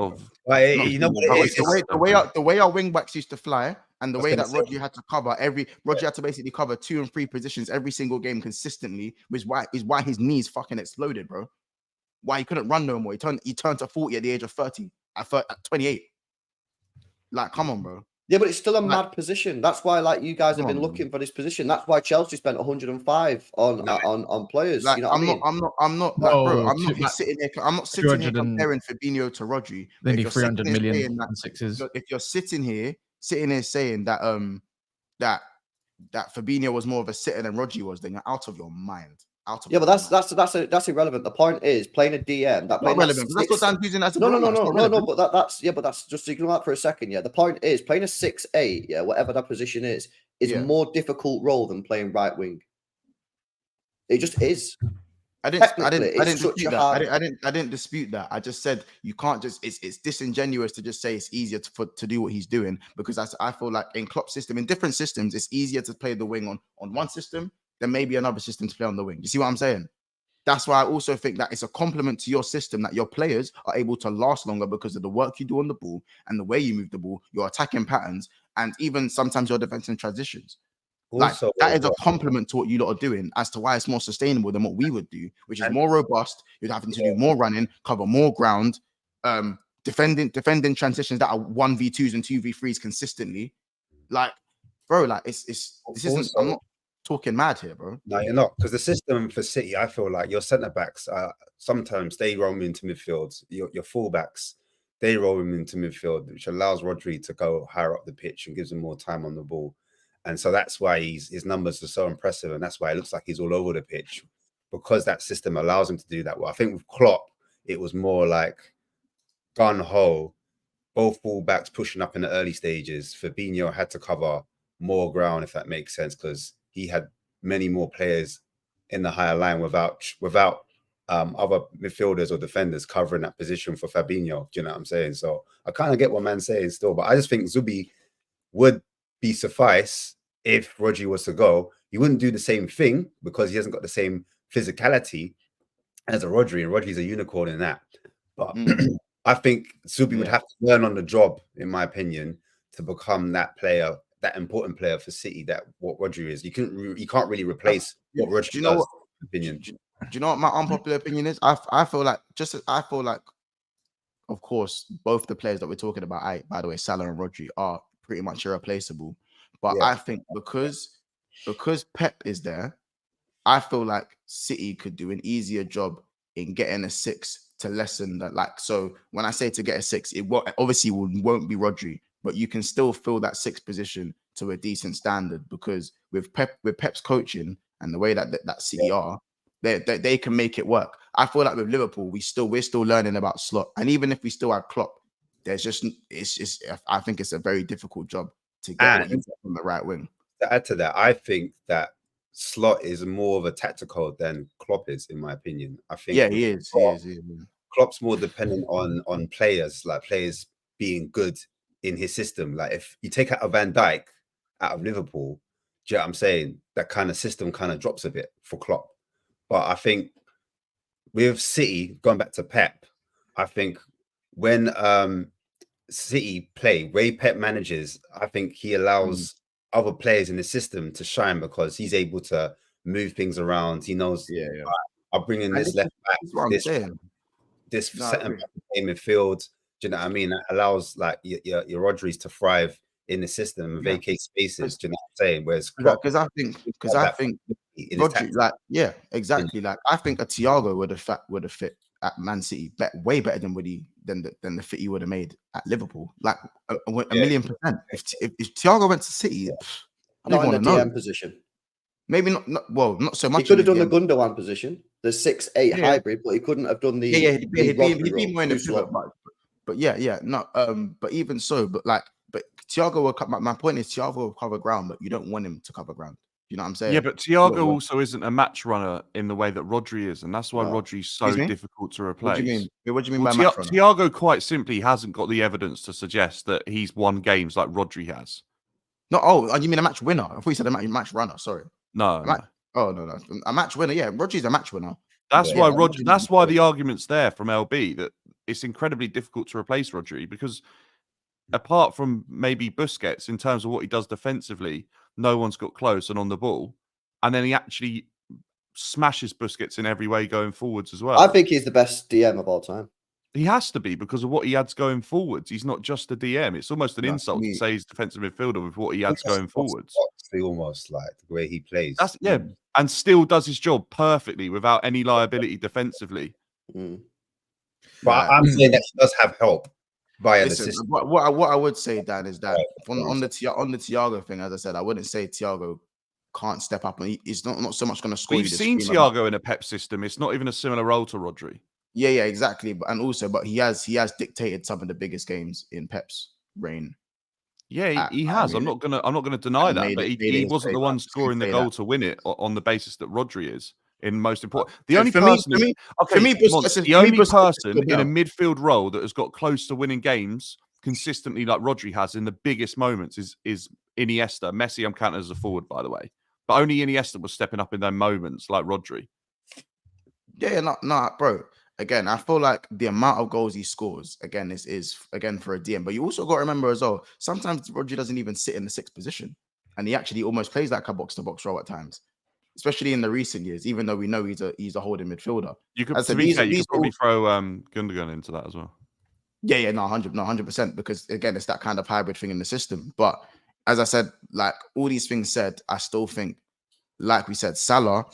way our wing backs used to fly, and the way that Rodri had to cover Rodri had to basically cover 2 and 3 positions every single game consistently, is why his knees fucking exploded, bro. Why he couldn't run no more. He turned to 40 at the age of 30 at 28. Like, come on, bro. Yeah, but it's still a mad position. That's why, like, you guys have been looking for this position. That's why Chelsea spent 105 on players. Like, you know I'm not sitting here comparing Fabinho to Rodri. They need 300 million on sixes. If you're sitting here saying that that Fabinho was more of a sitter than Rodri was, then you're out of your mind. But that's irrelevant. The point is playing a DM. That's what Dan's using as a no. But that's just ignore that for a second. Yeah, the point is playing a 6-8. Yeah, whatever that position is a more difficult role than playing right wing. It just is. I didn't dispute that. I just said you can't just. It's disingenuous to just say it's easier to do what he's doing because I feel like in Klopp's system, in different systems, it's easier to play the wing on one system than maybe another system to play on the wing. You see what I'm saying? that's why I also think that it's a compliment to your system that your players are able to last longer because of the work you do on the ball and the way you move the ball, your attacking patterns, and even sometimes your defensive transitions. Also, like that is a compliment to what you lot are doing as to why it's more sustainable than what we would do, which is more robust. You're having to do more running, cover more ground, defending transitions that are 1v2s and 2v3s consistently. Like, bro, like this isn't. I'm not talking mad here, bro. No, you're not, because the system for City, I feel like your centre backs sometimes they roam into midfield. Your fullbacks, they roam into midfield, which allows Rodri to go higher up the pitch and gives him more time on the ball. And so that's why his numbers are so impressive, and that's why it looks like he's all over the pitch, because that system allows him to do that. Well, I think with Klopp, it was more like gun ho, both fullbacks pushing up in the early stages. Fabinho had to cover more ground, if that makes sense, because he had many more players in the higher line without other midfielders or defenders covering that position for Fabinho. Do you know what I'm saying? So I kind of get what man's saying still, but I just think Zubi would be suffice if Rodri was to go. He wouldn't do the same thing because he hasn't got the same physicality as a Rodri, and Rodri's a unicorn in that. But I think Zubi would have to learn on the job, in my opinion, to become that player, that important player for City, that what Rodri is. You can't really replace what Rodri does. Opinion. Do you know what my unpopular opinion is? I feel like, of course, both the players that we're talking about, by the way, Salah and Rodri, are pretty much irreplaceable. But I think because Pep is there, I feel like City could do an easier job in getting a 6 to lessen that. Like, so when I say to get a 6, it obviously won't be Rodri, but you can still fill that 6 position to a decent standard, because with Pep's coaching and the way that City are, they can make it work. I feel like with Liverpool, we're still learning about slot, and even if we still have Klopp, I think it's a very difficult job to get what you get from the right wing. To add to that, I think that Slot is more of a tactical than Klopp is, in my opinion. I think he is. Klopp's more dependent on players, like players being good in his system. Like if you take out a Van Dijk out of Liverpool, do you know what I'm saying? That kind of system kind of drops a bit for Klopp. But I think with City, going back to Pep, I think when City play, way Pep manages, I think he allows other players in the system to shine because he's able to move things around. He knows, I'll bring in this left back, this centre back in midfield. Do you know what I mean? That allows like your Rodris to thrive in the system and vacate spaces. Do you know what I'm saying? Whereas because I think Rodri, like exactly. Like I think a Thiago would have fit at Man City way better than the fit he would have made at Liverpool. Like a million %. If Thiago went to City, I don't want to know. Position. Maybe not so much. He could have done the Gundogan position, the 6-8 hybrid, but he couldn't have done the he'd be more in the pivot. But even so, but Thiago will cut. My point is Thiago will cover ground, but you don't want him to cover ground. You know what I'm saying? Yeah, but Thiago also isn't a match runner in the way that Rodri is, and that's why Rodri's so difficult to replace. What do you mean by match runner? Thiago quite simply hasn't got the evidence to suggest that he's won games like Rodri has. No, you mean a match winner? I thought you said a match runner. Sorry. No. No. A match winner. Yeah, Rodri's a match winner. That's why Rodri. That's why the argument's there from LB that it's incredibly difficult to replace Rodri, because apart from maybe Busquets in terms of what he does defensively, no one's got close and on the ball, and then he actually smashes Busquets in every way going forwards as well. I think he's the best DM of all time. He has to be because of what he adds going forwards. He's not just a DM. It's almost an insult to say he's defensive midfielder with what he adds going forwards. Almost like the way he plays. And still does his job perfectly without any liability defensively. But I'm saying that he does have help via the system. What I would say, Dan, is that on the Thiago thing, as I said, I wouldn't say Thiago can't step up, and he's not so much going to score. We've seen Thiago in a Pep system. It's not even a similar role to Rodri. Yeah, exactly. But he has dictated some of the biggest games in Pep's reign. Yeah, he has. I'm not gonna deny that. But he wasn't the one scoring the goal to win it on the basis that Rodri is in most important. The only person in a midfield role that has got close to winning games consistently, like Rodri has in the biggest moments, is Iniesta. Messi, I'm counting as a forward, by the way. But only Iniesta was stepping up in their moments, like Rodri. Yeah, no, bro. Again, I feel like the amount of goals he scores again is again for a DM. But you also got to remember as well, sometimes Rodri doesn't even sit in the 6th position, and he actually almost plays like a box-to-box role at times, especially in the recent years. Even though we know he's a holding midfielder. You could, As I to said, be fair, you these could probably all- throw Gundogan into that as well. Yeah, no, 100%, because again, it's that kind of hybrid thing in the system. But as I said, like all these things said, I still think, like we said, Salah,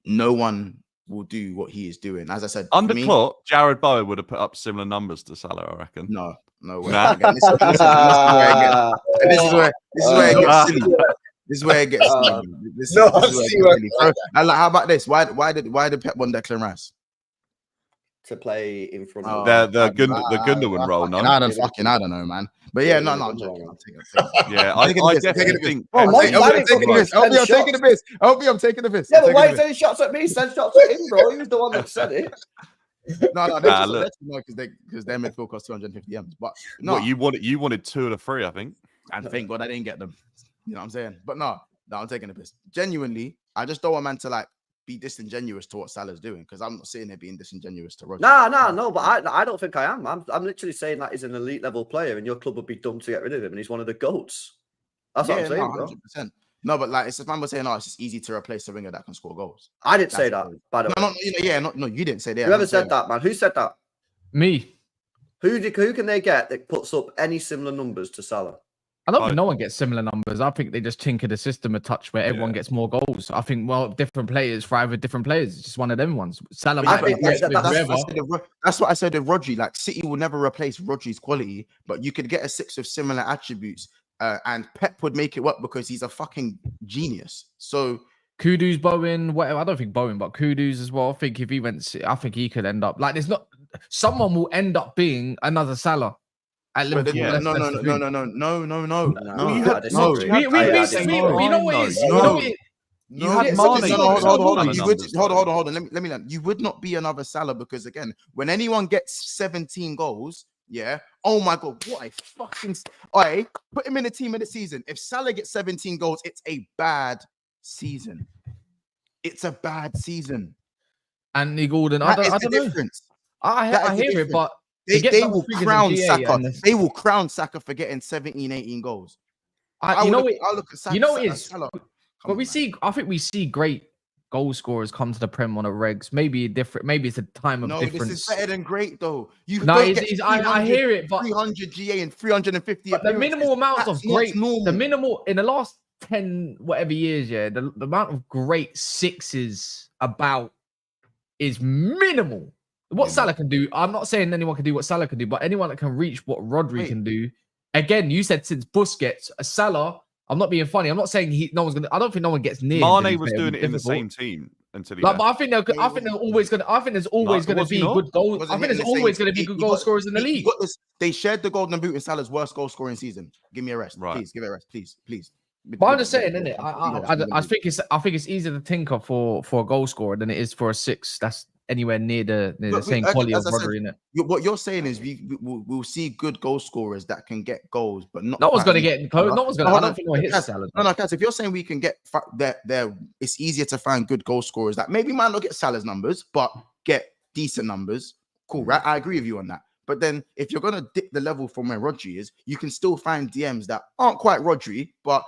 no one will do what he is doing. As I said, Under for me, Klopp, Jared Bowen would have put up similar numbers to Salah, I reckon. no way. Nah. Again, listen, this is where it gets, and this is where it gets silly. This is where it gets silly. This is where it gets silly. And like, how about this? Why did Pep want Declan Rice? To play in front Oh, of The Gundogan role, no? I don't know, man. But yeah, no, I'm joking. I'm taking Yeah, I definitely think. Bro, why I'm taking the piss. Help me, I'm taking the piss. Yeah, but why are you taking shots at me? Send shots at him, bro. He was the one that said it. No, they just because their midfield cost 250 M's. But no, What, you wanted 2 of the 3, I think. and thank God I didn't get them. You know what I'm saying? But no, I'm taking the piss. Genuinely, I just don't want man to like be disingenuous to what Salah's doing, because I'm not sitting here being disingenuous to Rodri. No, but I don't think I am. I'm literally saying that he's an elite level player, and your club would be dumb to get rid of him, and he's one of the goats. That's what I'm saying, bro. 100%. No, but like, it's if man was saying, it's just easy to replace a winger that can score goals. I didn't say that, by the way. No, you didn't say that. Whoever said that, man? Who said that? Me. Who can they get that puts up any similar numbers to Salah? I don't think no one gets similar numbers. I think they just tinker the system a touch where everyone gets more goals. I think, different players thrive with different players. It's just one of them ones. Salah might be that's what I said with Rodri. Like, City will never replace Rodri's quality, but you could get a 6 of similar attributes, and Pep would make it work because he's a fucking genius. So Kudus, Bowen, whatever. I don't think Bowen, but Kudus as well. I think if he went, I think he could end up like there's not someone will end up being another Salah. At Liverpool. No. You know what it is. You had Mane. Hold on. Let me learn. You would not be another Salah because again, when anyone gets 17 goals, yeah. Oh my God, what a fucking! Put him in the team of the season. If Salah gets 17 goals, it's a bad season. It's a bad season. Anthony Gordon, I don't know. I hear it, but they will crown Saka. They will crown Saka for getting 17, 18 goals. I look at Saka. But I think we see great goal scorers come to the Prem on a regs. Maybe it's a time of difference. No, this is better than great though. I hear it, but 300 GA and 350. But the minimal amount of great, the minimal in the last 10 whatever years, the amount of great 6s about is minimal. What Salah can do, I'm not saying anyone can do what Salah can do, but anyone that can reach what Rodri can do. Again, you said since Busquets, Salah. I'm not being funny. I'm not saying no one's gonna. I don't think no one gets near. Mane was doing it in the same team until he left. But I think there's always gonna be good goals. I think there's always gonna be good goal scorers in the league. They shared the Golden Boot in Salah's worst goal scoring season. Give me a rest, please. Give it a rest, please. But I'm just saying, isn't it? I think it's easier to tinker for a goal scorer than it is for a 6. That's anywhere near the same quality of Rodri, innit? What you're saying is we'll see good goal scorers that can get goals, but not. No one's going to get close. No one's going to. I don't think no one hits Salah. No, Kaz, if you're saying we can get there, it's easier to find good goal scorers that maybe might not get Salah's numbers, but get decent numbers. Cool, right? I agree with you on that. But then if you're going to dip the level from where Rodri is, you can still find DMs that aren't quite Rodri, but,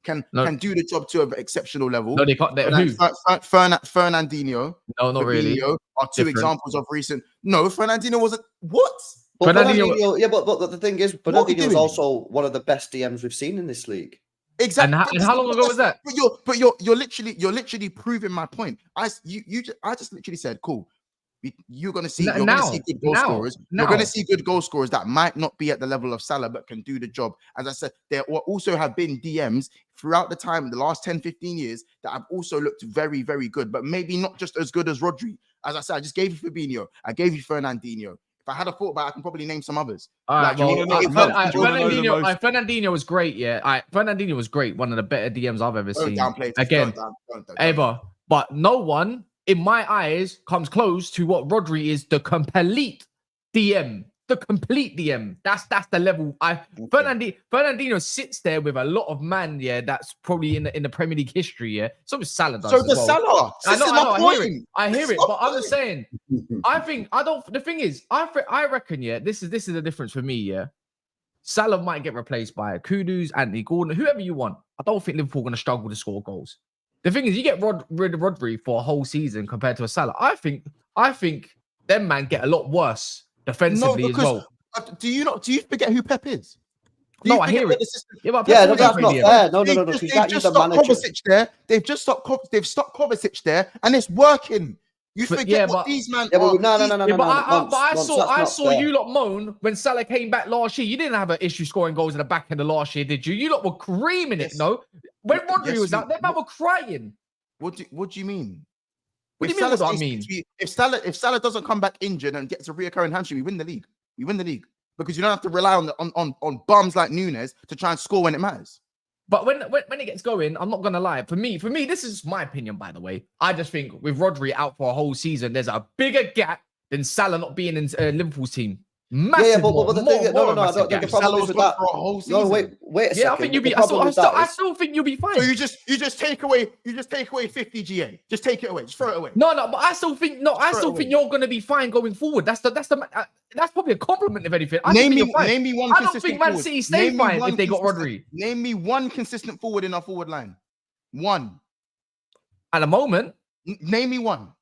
can do the job to an exceptional level. No, they can't. Fernandinho. No, not really. Are two examples of recent. No, Fernandinho wasn't. What? But but the thing is, Fernandinho was also one of the best DMs we've seen in this league. Exactly. And how long ago was that? But you're literally proving my point. I just literally said, cool. You're going to see good goal scorers. You're going to see good goal scorers that might not be at the level of Salah, but can do the job. As I said, there also have been DMs throughout the time, the last 10, 15 years, that have also looked very, very good, but maybe not just as good as Rodri. As I said, I just gave you Fabinho. I gave you Fernandinho. If I had a thought about it, I can probably name some others. Fernandinho was great, Fernandinho was great. One of the better DMs I've ever seen. Ever. But no one, in my eyes, comes close to what Rodri is, the complete DM the complete DM. That's the level. Fernandinho sits there with a lot of man. Yeah, that's probably in the Premier League history. Yeah, so does Salah. So does Salah. I know. I hear it. But I'm just saying. The thing is, I reckon. Yeah, this is the difference for me. Yeah, Salah might get replaced by Kudus, Anthony Gordon, whoever you want. I don't think Liverpool are going to struggle to score goals. The thing is, you get rid of Rodri for a whole season compared to a Salah. I think them man get a lot worse defensively as well. Do you forget who Pep is? No, I hear it. That's not fair. No. They've just stopped Kovacic there. They've stopped Kovacic there, and it's working. You forget what these man are. No. But I saw you lot moan when Salah came back last year. You didn't have an issue scoring goals in the back end of last year, did you? You lot were creaming it, no? When Rodri was out, they were crying. What do you mean? What do you mean? What I mean? If Salah doesn't come back injured and gets a reoccurring hamstring, we win the league. We win the league because you don't have to rely on bums like Nunes to try and score when it matters. But when it gets going, I'm not gonna lie. For me, this is my opinion, by the way. I just think with Rodri out for a whole season, there's a bigger gap than Salah not being in Liverpool's team. Massive. But the thing, no, I don't think the problem is with that. No, wait a second. I think you'll be. I still think you'll be fine. So you just take away 50 GA. Just take it away. Just throw it away. No, but I still think you're gonna be fine going forward. That's probably a compliment if anything. Name me one. I don't think Man City stay fine if they got Rodri. Name me one consistent forward in our forward line. One. At the moment, name me one.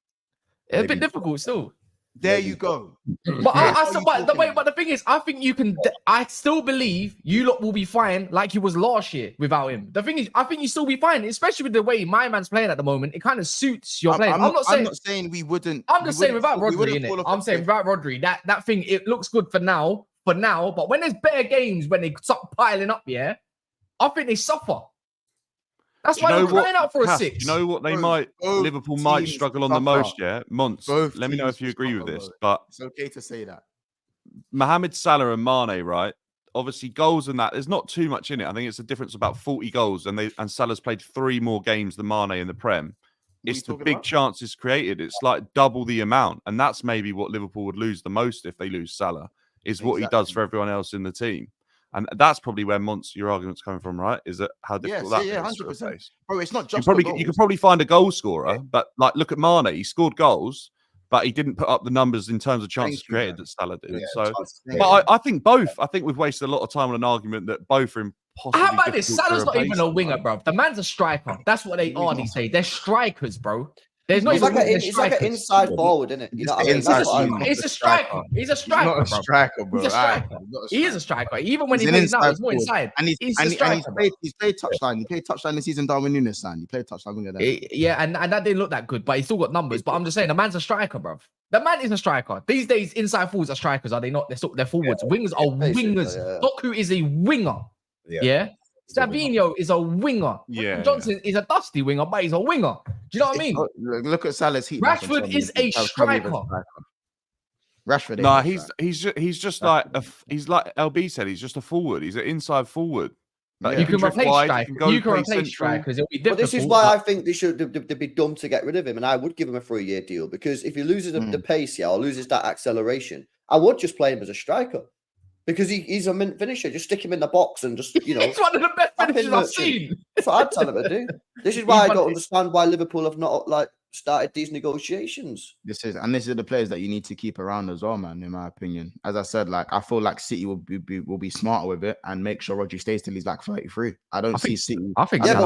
It's a bit difficult still. There you go. But the thing is, I think you can. I still believe you lot will be fine, like you was last year without him. The thing is, I think you still be fine, especially with the way my man's playing at the moment. It kind of suits your playing. I'm not saying we wouldn't. I'm just saying without Rodri in it. I'm saying without Rodri, that thing it looks good for now. But when there's better games, when they start piling up, yeah, I think they suffer. That's why they're crying out for a 6. You know what Liverpool might struggle on the most, yeah? Mons, let me know if you agree with this. But it's okay to say that. Mohamed Salah and Mane, right? Obviously, goals and that, there's not too much in it. I think it's a difference of about 40 goals, and Salah's played 3 more games than Mane in the Prem. It's the big chances created. It's like double the amount. And that's maybe what Liverpool would lose the most if they lose Salah, is what he does for everyone else in the team. And that's probably where your argument's coming from, right? Is that how difficult that is? Yeah, 100%. Bro, it's not just you could probably find a goal scorer, but like look at Mane, he scored goals, but he didn't put up the numbers in terms of chances created that Salah did. But I think both. I think we've wasted a lot of time on an argument that both are impossible. How about this? Salah's not even a winger, bro. The man's a striker. That's what they are these days. They're strikers, bro. There's no. It's like an inside forward, isn't it? You know what I mean? He's a striker. He's a striker. Not a striker, bro. He's a striker. He is a striker. Even when he plays now, he's more inside. And he's played touchline. He played touchline this season. Darwin Nunes signed. He played touchline winger there. Yeah, and that didn't look that good, but he still got numbers. But I'm just saying, the man's a striker, bro. The man is a striker. These days, inside forwards are strikers, are they not? They're forwards. Wingers are wingers. Doku is a winger. Yeah. Savinho is a winger. Yeah, Johnson is a dusty winger, but he's a winger. Do you know what I mean? Look at Salah's heat. Rashford is a striker. Rashford. No, he's just like he's like LB said. He's just a forward. He's an inside forward. Like, you can replace strikers. You can replace strikers. It'll be difficult. But this is why I think they'd be dumb to get rid of him, and I would give him a 3-year deal because if he loses the pace, or loses that acceleration, I would just play him as a striker. Because he's a mint finisher. Just stick him in the box and just, you know. He's one of the best finishers I've seen. That's what I'd tell him to do. This is why I don't understand why Liverpool have not started these negotiations. This is the players that you need to keep around as well, man. In my opinion, as I said, I feel like City will be smarter with it and make sure Rodri stays till he's like 33. I think City. I think. But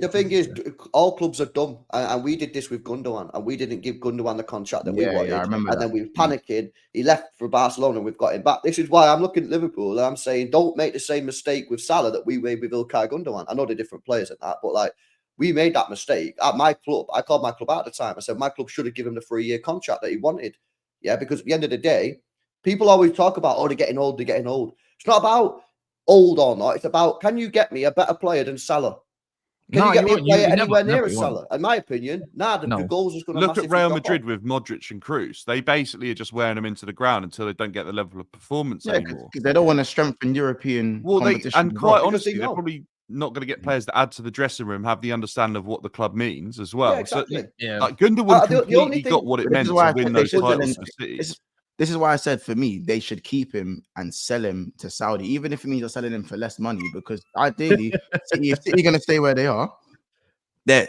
the thing is, all clubs are dumb, and we did this with Gundogan, and we didn't give Gundogan the contract that we wanted. Yeah, I remember. And then we were panicking. He left for Barcelona, and we've got him back. This is why I'm looking at Liverpool and I'm saying, don't make the same mistake with Salah that we made with Ilkay Gundogan. I know they're different players at that, but we made that mistake at my club. I called my club out at the time. I said my club should have given him the 3-year contract that he wanted. Yeah, because at the end of the day, people always talk about, they're getting old, they're getting old. It's not about old or not. It's about, can you get me a better player than Salah? Can you get me a player anywhere near a Salah? In my opinion, the goals is going to look at Real Madrid with Modric and Kroos. They basically are just wearing them into the ground until they don't get the level of performance anymore. Because they don't want to strengthen European competition. And quite honestly, they're probably not going to get players that add to the dressing room, have the understanding of what the club means as well. Yeah, exactly. Like Gundogan completely got what it meant to win those titles for City. this is why I said for me, they should keep him and sell him to Saudi, even if it means they're selling him for less money. Because ideally, if City going to stay where they are,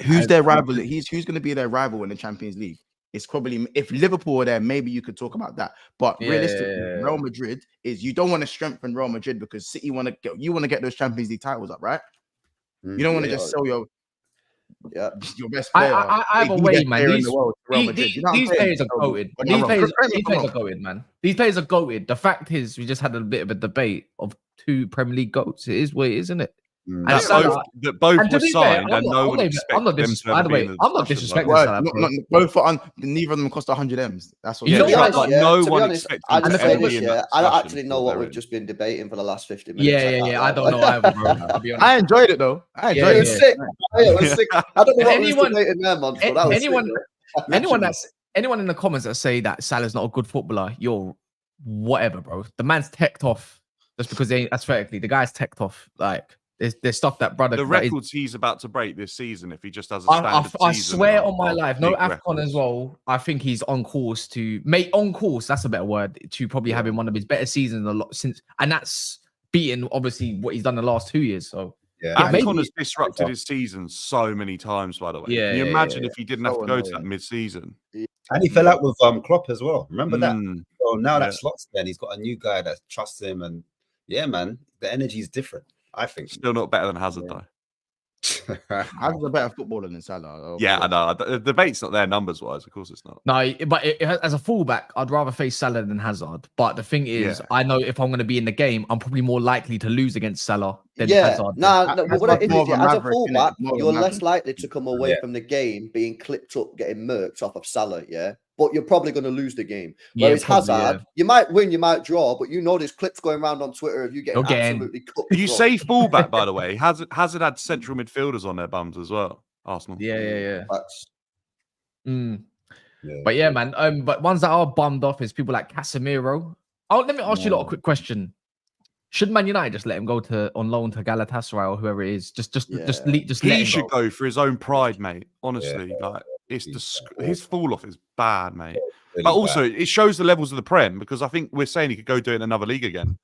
who's their rival? Who's going to be their rival in the Champions League? It's probably, if Liverpool were there, maybe you could talk about that. But realistically, Real Madrid is, you don't want to strengthen Real Madrid because City want to get those Champions League titles up, right? You don't want to just sell your best player. Either way, man. These players are goated. These players are goated, man. These players are goated. The fact is, we just had a bit of a debate of 2 Premier League goats. It is what it is, isn't it? And both were signed, and no one expected them to by the way, I'm not disrespecting Salah. Both neither of them cost 100 M's. That's what. No one expected. I actually know what we've just been debating for the last 50 minutes. Yeah. I don't know either, bro. I'll be honest. I enjoyed it though. It was sick. It was sick. I don't know what we were debating there, man. Anyone in the comments that say that Salah's not a good footballer, you're whatever, bro. The man's teched off just because they aesthetically, the guy's teched off. Like, there's stuff that brother. The records he's about to break this season, if he just does a standard season. I swear on my life, no AFCON as well. I think he's on course to that's a better word, to probably having one of his better seasons since, and that's beating obviously what he's done the last 2 years. So AFCON has disrupted his season so many times, by the way. Can you imagine if he didn't have to go to that mid-season? And he fell out with Klopp as well. Remember that? So now that Slot's there, and he's got a new guy that trusts him, and man, the energy is different. I think still not better than Hazard though. Hazard's a better footballer than Salah. I know. The debate's not there numbers wise. Of course, it's not. No, but as a fullback, I'd rather face Salah than Hazard. But the thing is, I know if I'm going to be in the game, I'm probably more likely to lose against Salah than Hazard. What it is, as a fullback, you're less likely to come away from the game being clipped up, getting murked off of Salah. But you're probably going to lose the game. Whereas Hazard, you might win, you might draw, but you know there's clips going around on Twitter of you getting absolutely cut. You say fullback, by the way. Hazard had central midfielders on their bums as well. Arsenal. Yeah. But yeah, man. But ones that are bummed off is people like Casemiro. Let me ask you a quick question. Should Man United just let him go on loan to Galatasaray or whoever it is? Just he should go for his own pride, mate. Honestly, like. His fall off is bad, mate. Really but also, it shows the levels of the Prem, because I think we're saying he could go do it in another league again.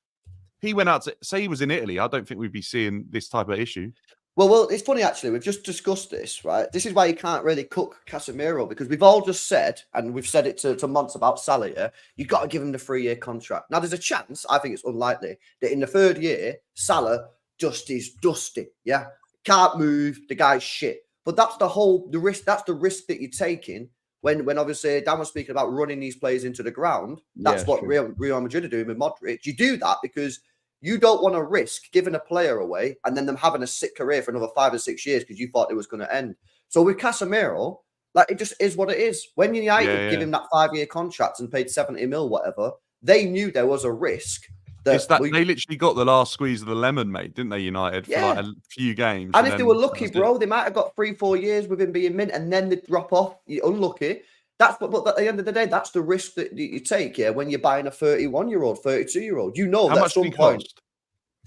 He went out to say he was in Italy. I don't think we'd be seeing this type of issue. Well, it's funny actually. We've just discussed this, right? This is why you can't really cook Casemiro, because we've all just said, and we've said it to months about Salah. Yeah, you've got to give him the 3-year contract. Now, there's a chance. I think it's unlikely that in the 3rd year, Salah just is dusty. Yeah, can't move. The guy's shit. But that's the risk. That's the risk that you're taking when obviously Dan was speaking about running these players into the ground. That's what Real Madrid are doing with Modric. You do that because you don't want to risk giving a player away and then them having a sick career for another 5 or 6 years because you thought it was going to end. So with Casemiro, like, it just is what it is. When United give him that 5-year contract and paid 70 mil, whatever, they knew there was a risk. They literally got the last squeeze of the lemon, mate, didn't they, United, for like a few games. And if they were lucky, bro, they might have got 3-4 years with him being mint, and then they drop off. You're unlucky. But at the end of the day, that's the risk that you take, when you're buying a 31-year-old, 32-year-old. You know, how much at some point, cost?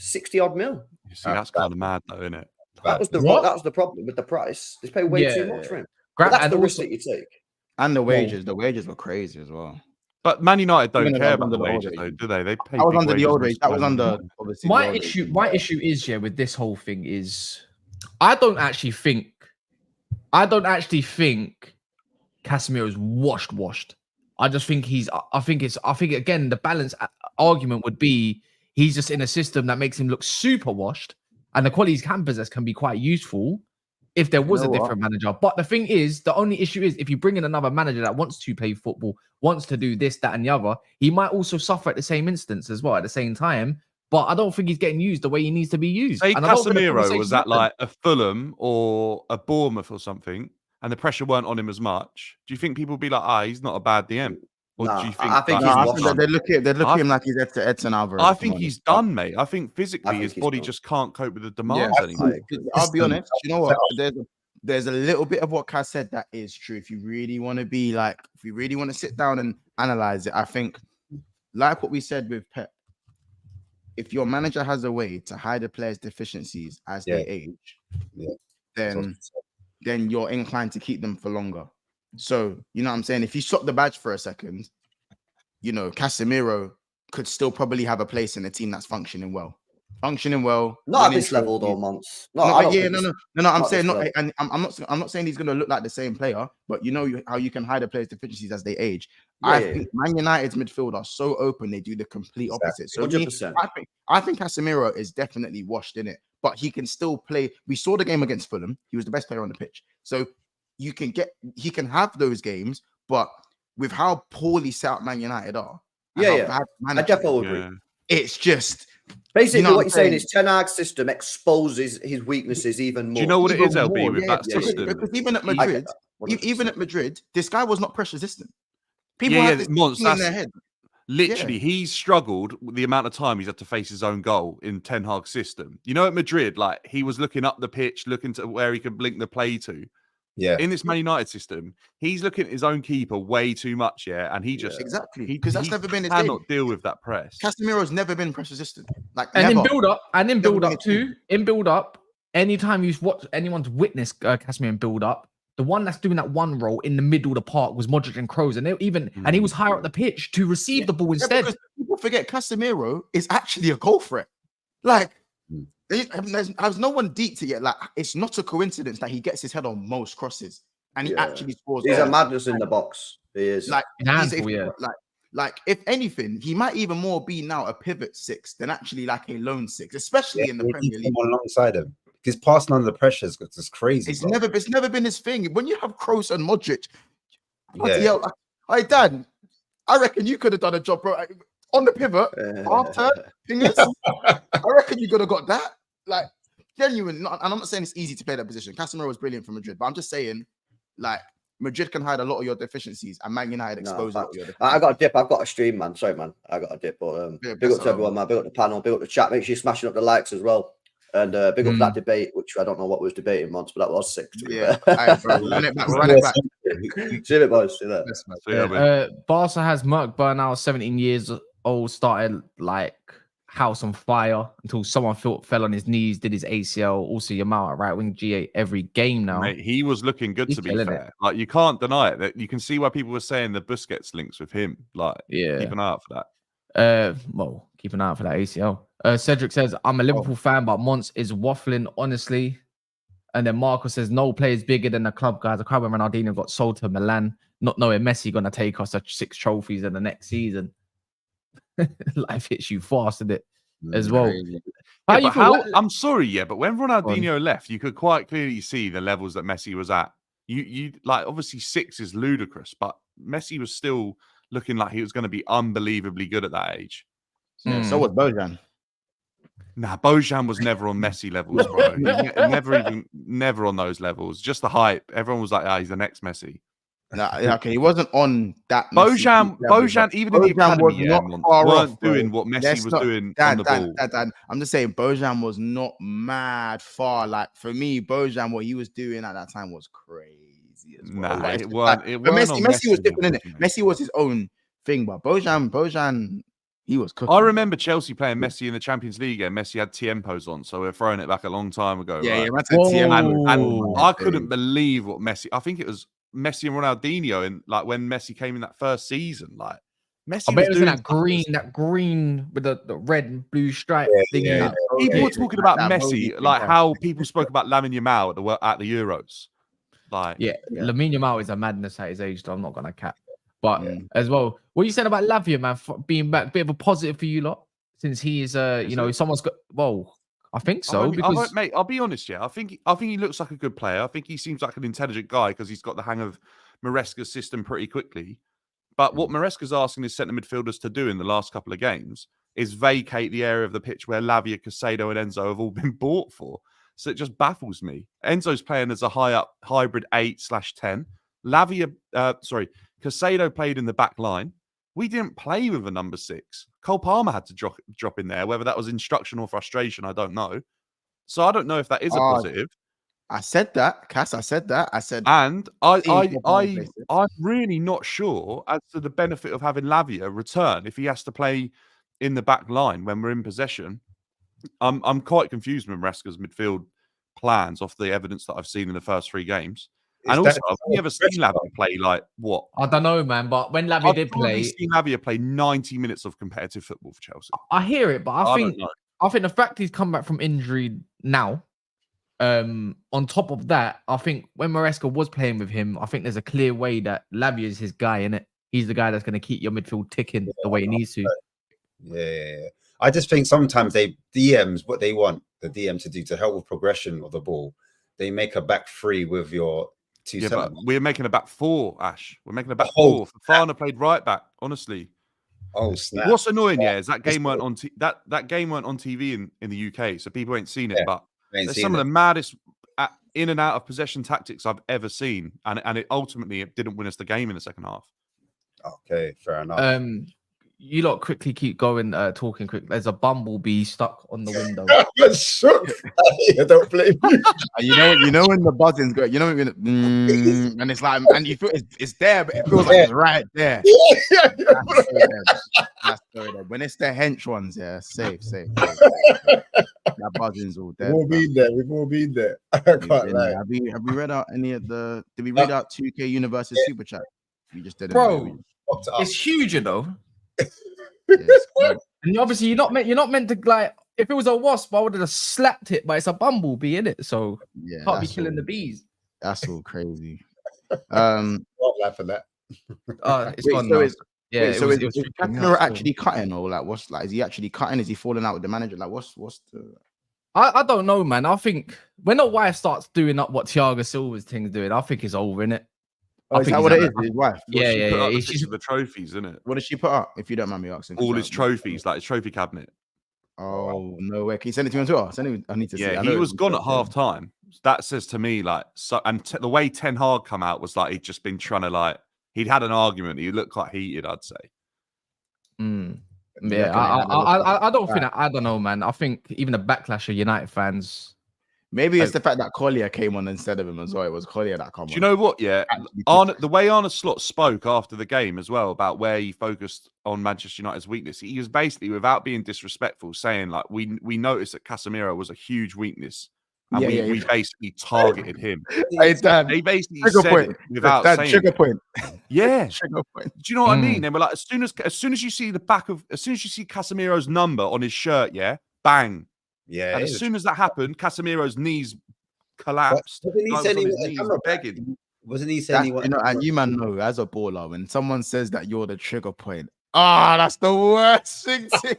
60-odd mil. You see, that's kind of mad, though, isn't it? That was the problem with the price. They pay way too much for him. But that's the risk that you take. And the wages. The wages were crazy as well. But Man United don't care about the wages, though, do they? They pay. I was under the old rate. That was under, obviously. My issue is with this whole thing is, I don't actually think Casemiro is washed. I just think I think again, the balance argument would be he's just in a system that makes him look super washed, and the qualities he can possess can be quite useful if there was a different manager. But the thing is, the only issue is if you bring in another manager that wants to play football, wants to do this, that, and the other, he might also suffer at the same instance as well at the same time. But I don't think he's getting used the way he needs to be used. Say Casemiro was at like a Fulham or a Bournemouth or something, and the pressure weren't on him as much. Do you think people would be like, he's not a bad DM? Or do you think they look at him like he's Edson Alvarez? I think he's done, mate. I think physically his body just can't cope with the demands anymore. I'll be honest. You know what? There's a little bit of what Kaz said that is true. If you really want to be like, if you really want to sit down and analyze it, I think, like what we said with Pep, if your manager has a way to hide a player's deficiencies as they age, then you're inclined to keep them for longer. So, you know what I'm saying? If you swap the badge for a second, you know, Casemiro could still probably have a place in a team that's functioning well. Not at winning this level, though, trophies. Months. No, I don't yeah, think no, it's- no, no. I'm not saying this not, level. and I'm not saying he's going to look like the same player, but you know how you can hide a player's deficiencies as they age. Yeah, I think Man United's midfield are so open; they do the complete opposite. So 100%. I think Casemiro is definitely washed in it, but he can still play. We saw the game against Fulham; he was the best player on the pitch. So he can have those games, but with how poorly set up Man United are, and how bad I definitely agree. It's just. Basically, You know what you're saying is Ten Hag's system exposes his weaknesses even more. Do you know what it is, LB, more, with that system? Because even at Madrid, this guy was not pressure resistant. People have this thing in their head. Literally, he's struggled with the amount of time he's had to face his own goal in Ten Hag's system. You know, at Madrid, like he was looking up the pitch, looking to where he could blink the play to. Yeah. In this Man United system, he's looking at his own keeper way too much, and he just because that's never been his cannot deal with that press. Casemiro's never been pressure resistant, in build up, anytime you've watched anyone's witnessed Casemiro in build up, the one that's doing that one role in the middle of the park was Modric and Kroos, and he was higher up the pitch to receive the ball instead. Because people forget Casemiro is actually a goal threat. Like. There's no one deep to yet. Like, it's not a coincidence that he gets his head on most crosses and he actually scores. He's a madness in the box. He is. Like, like if anything, he might even more be now a pivot 6 than actually like a lone 6, especially in the Premier League. Alongside him, he's passing under the pressure. It's crazy. It's never been his thing. When you have Kroos and Modric, hey Dan, I reckon you could have done a job, bro. On the pivot, after fingers, I reckon you could have got that. Like, genuine. And I'm not saying it's easy to play that position. Casemiro was brilliant for Madrid, but I'm just saying, like, Madrid can hide a lot of your deficiencies, and Man United expose a lot of your deficiencies. I got a dip. I've got a stream, man. Sorry, man. I got a dip. But big up to everyone, man. Big up the panel. Big up the chat. Make sure you're smashing up the likes as well. And big up for that debate, which I don't know what was debating once, but that was sick. Yeah. Right, run it back. See you, boys. See you there. Barca has Merck Bernal, 17 years old, started like house on fire until someone fell on his knees, did his ACL. Also, Yamal at right wing, G8 every game now. Mate, he was looking good, to be fair. Like, you can't deny it. That you can see why people were saying the Busquets links with him. Like, keep an eye out for that. Well, keep an eye out for that ACL. Cedric says, I'm a Liverpool fan, but Mons is waffling, honestly. And then Marco says, no player is bigger than the club, guys. I cried when Ronaldinho got sold to Milan, not knowing Messi going to take us to 6 trophies in the next season. Life hits you fast, isn't it? As well. I'm sorry, but when Ronaldinho left, you could quite clearly see the levels that Messi was at. You like, obviously 6 is ludicrous, but Messi was still looking like he was going to be unbelievably good at that age. Yeah, so was Bojan. Nah, Bojan was never on Messi levels, bro. Never on those levels. Just the hype. Everyone was like, he's the next Messi. Nah, okay, he wasn't on that. Bojan, even in the academy, weren't doing what Messi was doing on the ball. I'm just saying, Bojan was not mad far. Like, for me, Bojan, what he was doing at that time was crazy as well. Nah, it weren't. Messi was different, innit? Messi was his own thing, but Bojan, he was cooking. I remember Chelsea playing Messi in the Champions League, and Messi had tiempos on, so we're throwing it back a long time ago. And I couldn't believe what Messi. I think it was Messi and Ronaldinho, and like when Messi came in that first season, like Messi was doing that green with the red and blue stripe thing. People were talking about Messi, like how people spoke about Lamine Yamal at the Euros. Like, Lamine Yamal is a madness at his age, though. I'm not gonna cap. But as well, what you said about Lavia, man, being back, bit of a positive for you lot, since he is, someone's got. Well, I think so. Mate, I'll be honest. I think he looks like a good player. I think he seems like an intelligent guy because he's got the hang of Maresca's system pretty quickly. But what Maresca's asking his centre midfielders to do in the last couple of games is vacate the area of the pitch where Lavia, Caicedo, and Enzo have all been bought for. So it just baffles me. Enzo's playing as a high-up hybrid 8/10. Caicedo played in the back line. We didn't play with a number 6. Cole Palmer had to drop in there. Whether that was instruction or frustration, I don't know. So I don't know if that is a positive. I said that, Cass. I said that. And I'm really not sure as to the benefit of having Lavia return if he has to play in the back line when we're in possession. I'm quite confused with Maresca's midfield plans off the evidence that I've seen in the first 3 games. And also, I've never seen Lavia play like what? I don't know, man. But when Lavia I've did probably play, seen Lavia play 90 minutes of competitive football for Chelsea. I hear it, but I don't think know. the fact he's come back from injury now, on top of that, I think when Maresca was playing with him, I think there's a clear way that Lavia is his guy, innit? He's the guy that's going to keep your midfield ticking the way it needs to. Yeah. I just think sometimes DMs, what they want the DM to do to help with progression of the ball, they make a back three with your two but we're making a back four, Ash. We're making a back Oh, four. Fafana played right back, honestly. Oh, snap. What's annoying, is that game weren't on that game weren't on TV in the UK, so people ain't seen it. But there's some of the maddest in and out of possession tactics I've ever seen, and it ultimately didn't win us the game in the second half. Okay, fair enough. You lot quickly keep going, talking quick. There's a bumblebee stuck on the window. I don't blame you. You know when the buzzing's go, and it's like, and you feel it's there, but it feels like it's right there. That's so dead. When it's the hench ones, safe. That buzzing's all dead. We've all been there. I can't lie. Have we read out any of the? Did we read out 2K Universe's super chat? We just didn't. Bro, it's huge, you know. And obviously, you're not meant to, like. If it was a wasp, I would have slapped it, but it's a bumblebee, innit? So can't be killing the bees. That's all crazy. Not laugh at that. It's gone now. Is Casemiro actually cutting, or like what's like? Is he actually cutting? Is he falling out with the manager? Like what's the? I don't know, man. I think when the wife starts doing up what Thiago Silva's thing's doing, I think it's over, innit? Oh, is that what it is? His wife? Yeah. She's the trophies, isn't it? What does she put up? If you don't mind me asking. All his trophies, like his trophy cabinet. Oh no way! Can you send it to me on Twitter? I need to see. Yeah, he was gone at half time. That says to me, like, so. And the way Ten Hag come out was like he'd just been trying to, like, he'd had an argument. He looked quite heated, I'd say. Yeah, I don't think. I don't know, man. I think even the backlash of United fans. Maybe it's the fact that Collier came on instead of him as well. It was Collier that came on. Do you know what? Yeah, the way Arne Slot spoke after the game as well about where he focused on Manchester United's weakness. He was basically, without being disrespectful, saying like we noticed that Casemiro was a huge weakness, and we basically targeted him. Hey, Dan, they basically said it without saying trigger point. Yeah, trigger point. Do you know what I mean? They were like, as soon as you see Casemiro's number on his shirt, bang. Yeah, and as soon as that happened, Casemiro's knees collapsed. Wasn't he saying he wanted? And you man know, as a baller, when someone says that you're the trigger point, that's the worst thing to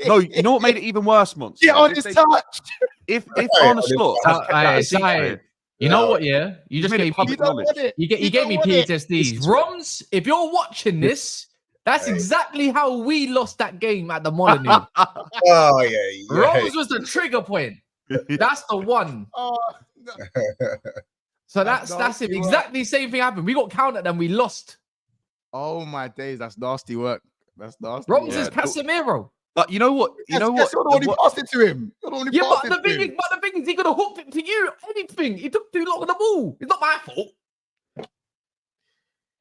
No, you know what made it even worse, Monster? Get on his touch. If Arne Slot had kept you know what? Yeah, you just gave public knowledge. You gave me PTSD. Roms, if you're watching this. That's exactly how we lost that game at the Molineux. Rose was the trigger point. That's the one. So that's it. Exactly the same thing happened. We got counted and we lost. Oh my days, that's nasty work. That's nasty. Rose is Casemiro. But you know what? You're the one who passed it to him. But the thing is, he could have hooked it to you. Anything. He took too long on the ball. It's not my fault.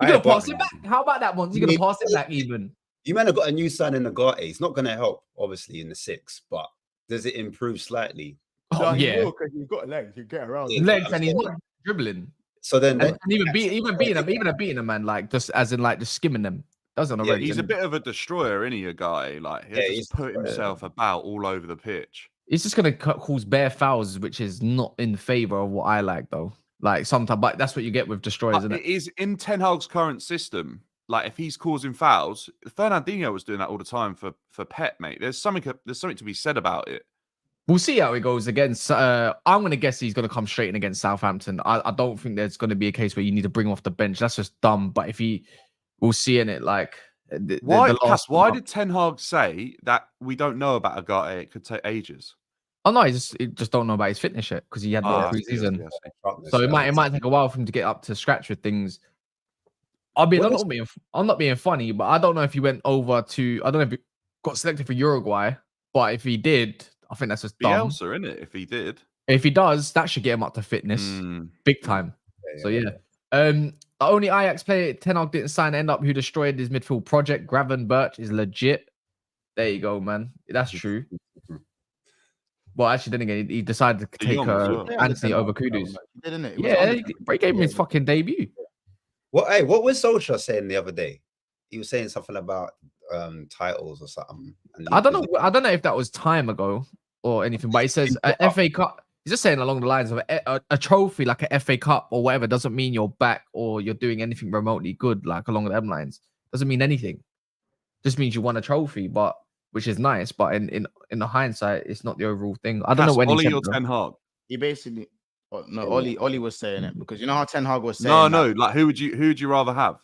You're gonna pass it back. How about that one? You're gonna pass it back even. You might have got a new sign in Nagate. It's not gonna help, obviously, in the 6, but does it improve slightly? Oh yeah, because you've got legs, you get around legs, and he's not dribbling. So then, and even beating them, man, like just as in like just skimming them. Doesn't already. He's a bit of a destroyer, isn't he? A guy like he's put himself about all over the pitch. He's just gonna cause bare fouls, which is not in favor of what I like, though. Like sometimes, but that's what you get with destroyers, isn't it? It is in Ten Hag's current system. Like if he's causing fouls, Fernandinho was doing that all the time for Pep, mate. There's something to be said about it. We'll see how it goes against. I'm going to guess he's going to come straight in against Southampton. I don't think there's going to be a case where you need to bring him off the bench. That's just dumb. But if we'll see in it. Like why did Ten Hag say that we don't know about Agate? It could take ages. Oh no, he just don't know about his fitness yet because he had no pre-season. So it might take a while for him to get up to scratch with things. I'm not being funny, but I don't know if he went over to. I don't know if he got selected for Uruguay, but if he did, I think that's just dumb. Bielsa, isn't it? If he did, if he does, that should get him up to fitness, big time. So yeah. The only Ajax player Ten Hag didn't sign end up who destroyed his midfield project, Gravenberch, is legit. There you go, man. That's true. Well, actually, then again, he decided to take Anthony over Kudus. Didn't it? Yeah, he gave him his fucking debut. What was Solskjaer saying the other day? He was saying something about titles or something. I don't know. I don't know if that was time ago or anything, but he says FA Cup. He's just saying along the lines of a trophy like a FA Cup or whatever doesn't mean you're back or you're doing anything remotely good, like along them lines. Doesn't mean anything. Just means you won a trophy, but which is nice. But in the hindsight, it's not the overall thing. I don't know when Ollie he or Ten Hag. He basically, Ollie was saying it because you know how Ten Hag was saying. No, like who would you rather have?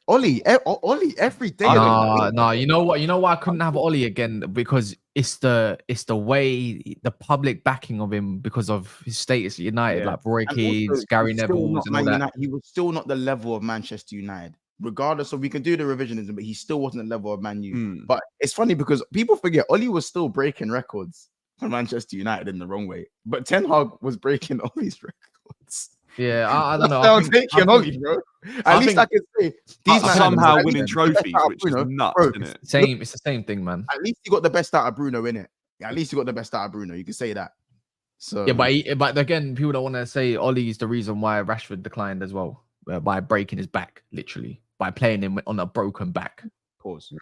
Ollie every day. No, you know what? You know why I couldn't have Ollie again? Because it's the way the public backing of him because of his status at United, like Roy Keane, Gary Neville, and all that. He was still not the level of Manchester United. Regardless of, we can do the revisionism, but he still wasn't the level of Man U. But it's funny because people forget Ollie was still breaking records for Manchester United in the wrong way. But Ten Hag was breaking all these records. Yeah, I don't know. I'm taking Ollie, bro. At least I can say these somehow winning trophies, which is nuts, isn't it? It's the same thing, man. At least you got the best out of Bruno, innit? Yeah, at least you got the best out of Bruno. You can say that. So yeah, but again, people don't want to say Ollie is the reason why Rashford declined as well by breaking his back, literally by playing him on a broken back. Pause.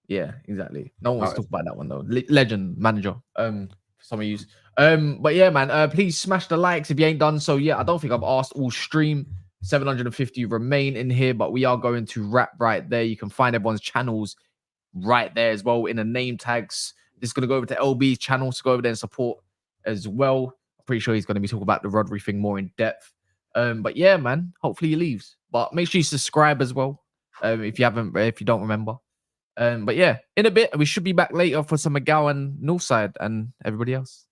Yeah, exactly. No one wants to talk about that one though. Legend manager. Some of you. But yeah, man. Please smash the likes if you ain't done so yet. I don't think I've asked all stream. 750 remain in here, but we are going to wrap right there. You can find everyone's channels right there as well in the name tags. This is going to go over to LB's channel, so go over there and support as well. I'm pretty sure he's going to be talking about the Rodri thing more in depth. But yeah, man. Hopefully he leaves. But make sure you subscribe as well. If you don't remember. But yeah, in a bit, we should be back later for some McGowan Northside and everybody else.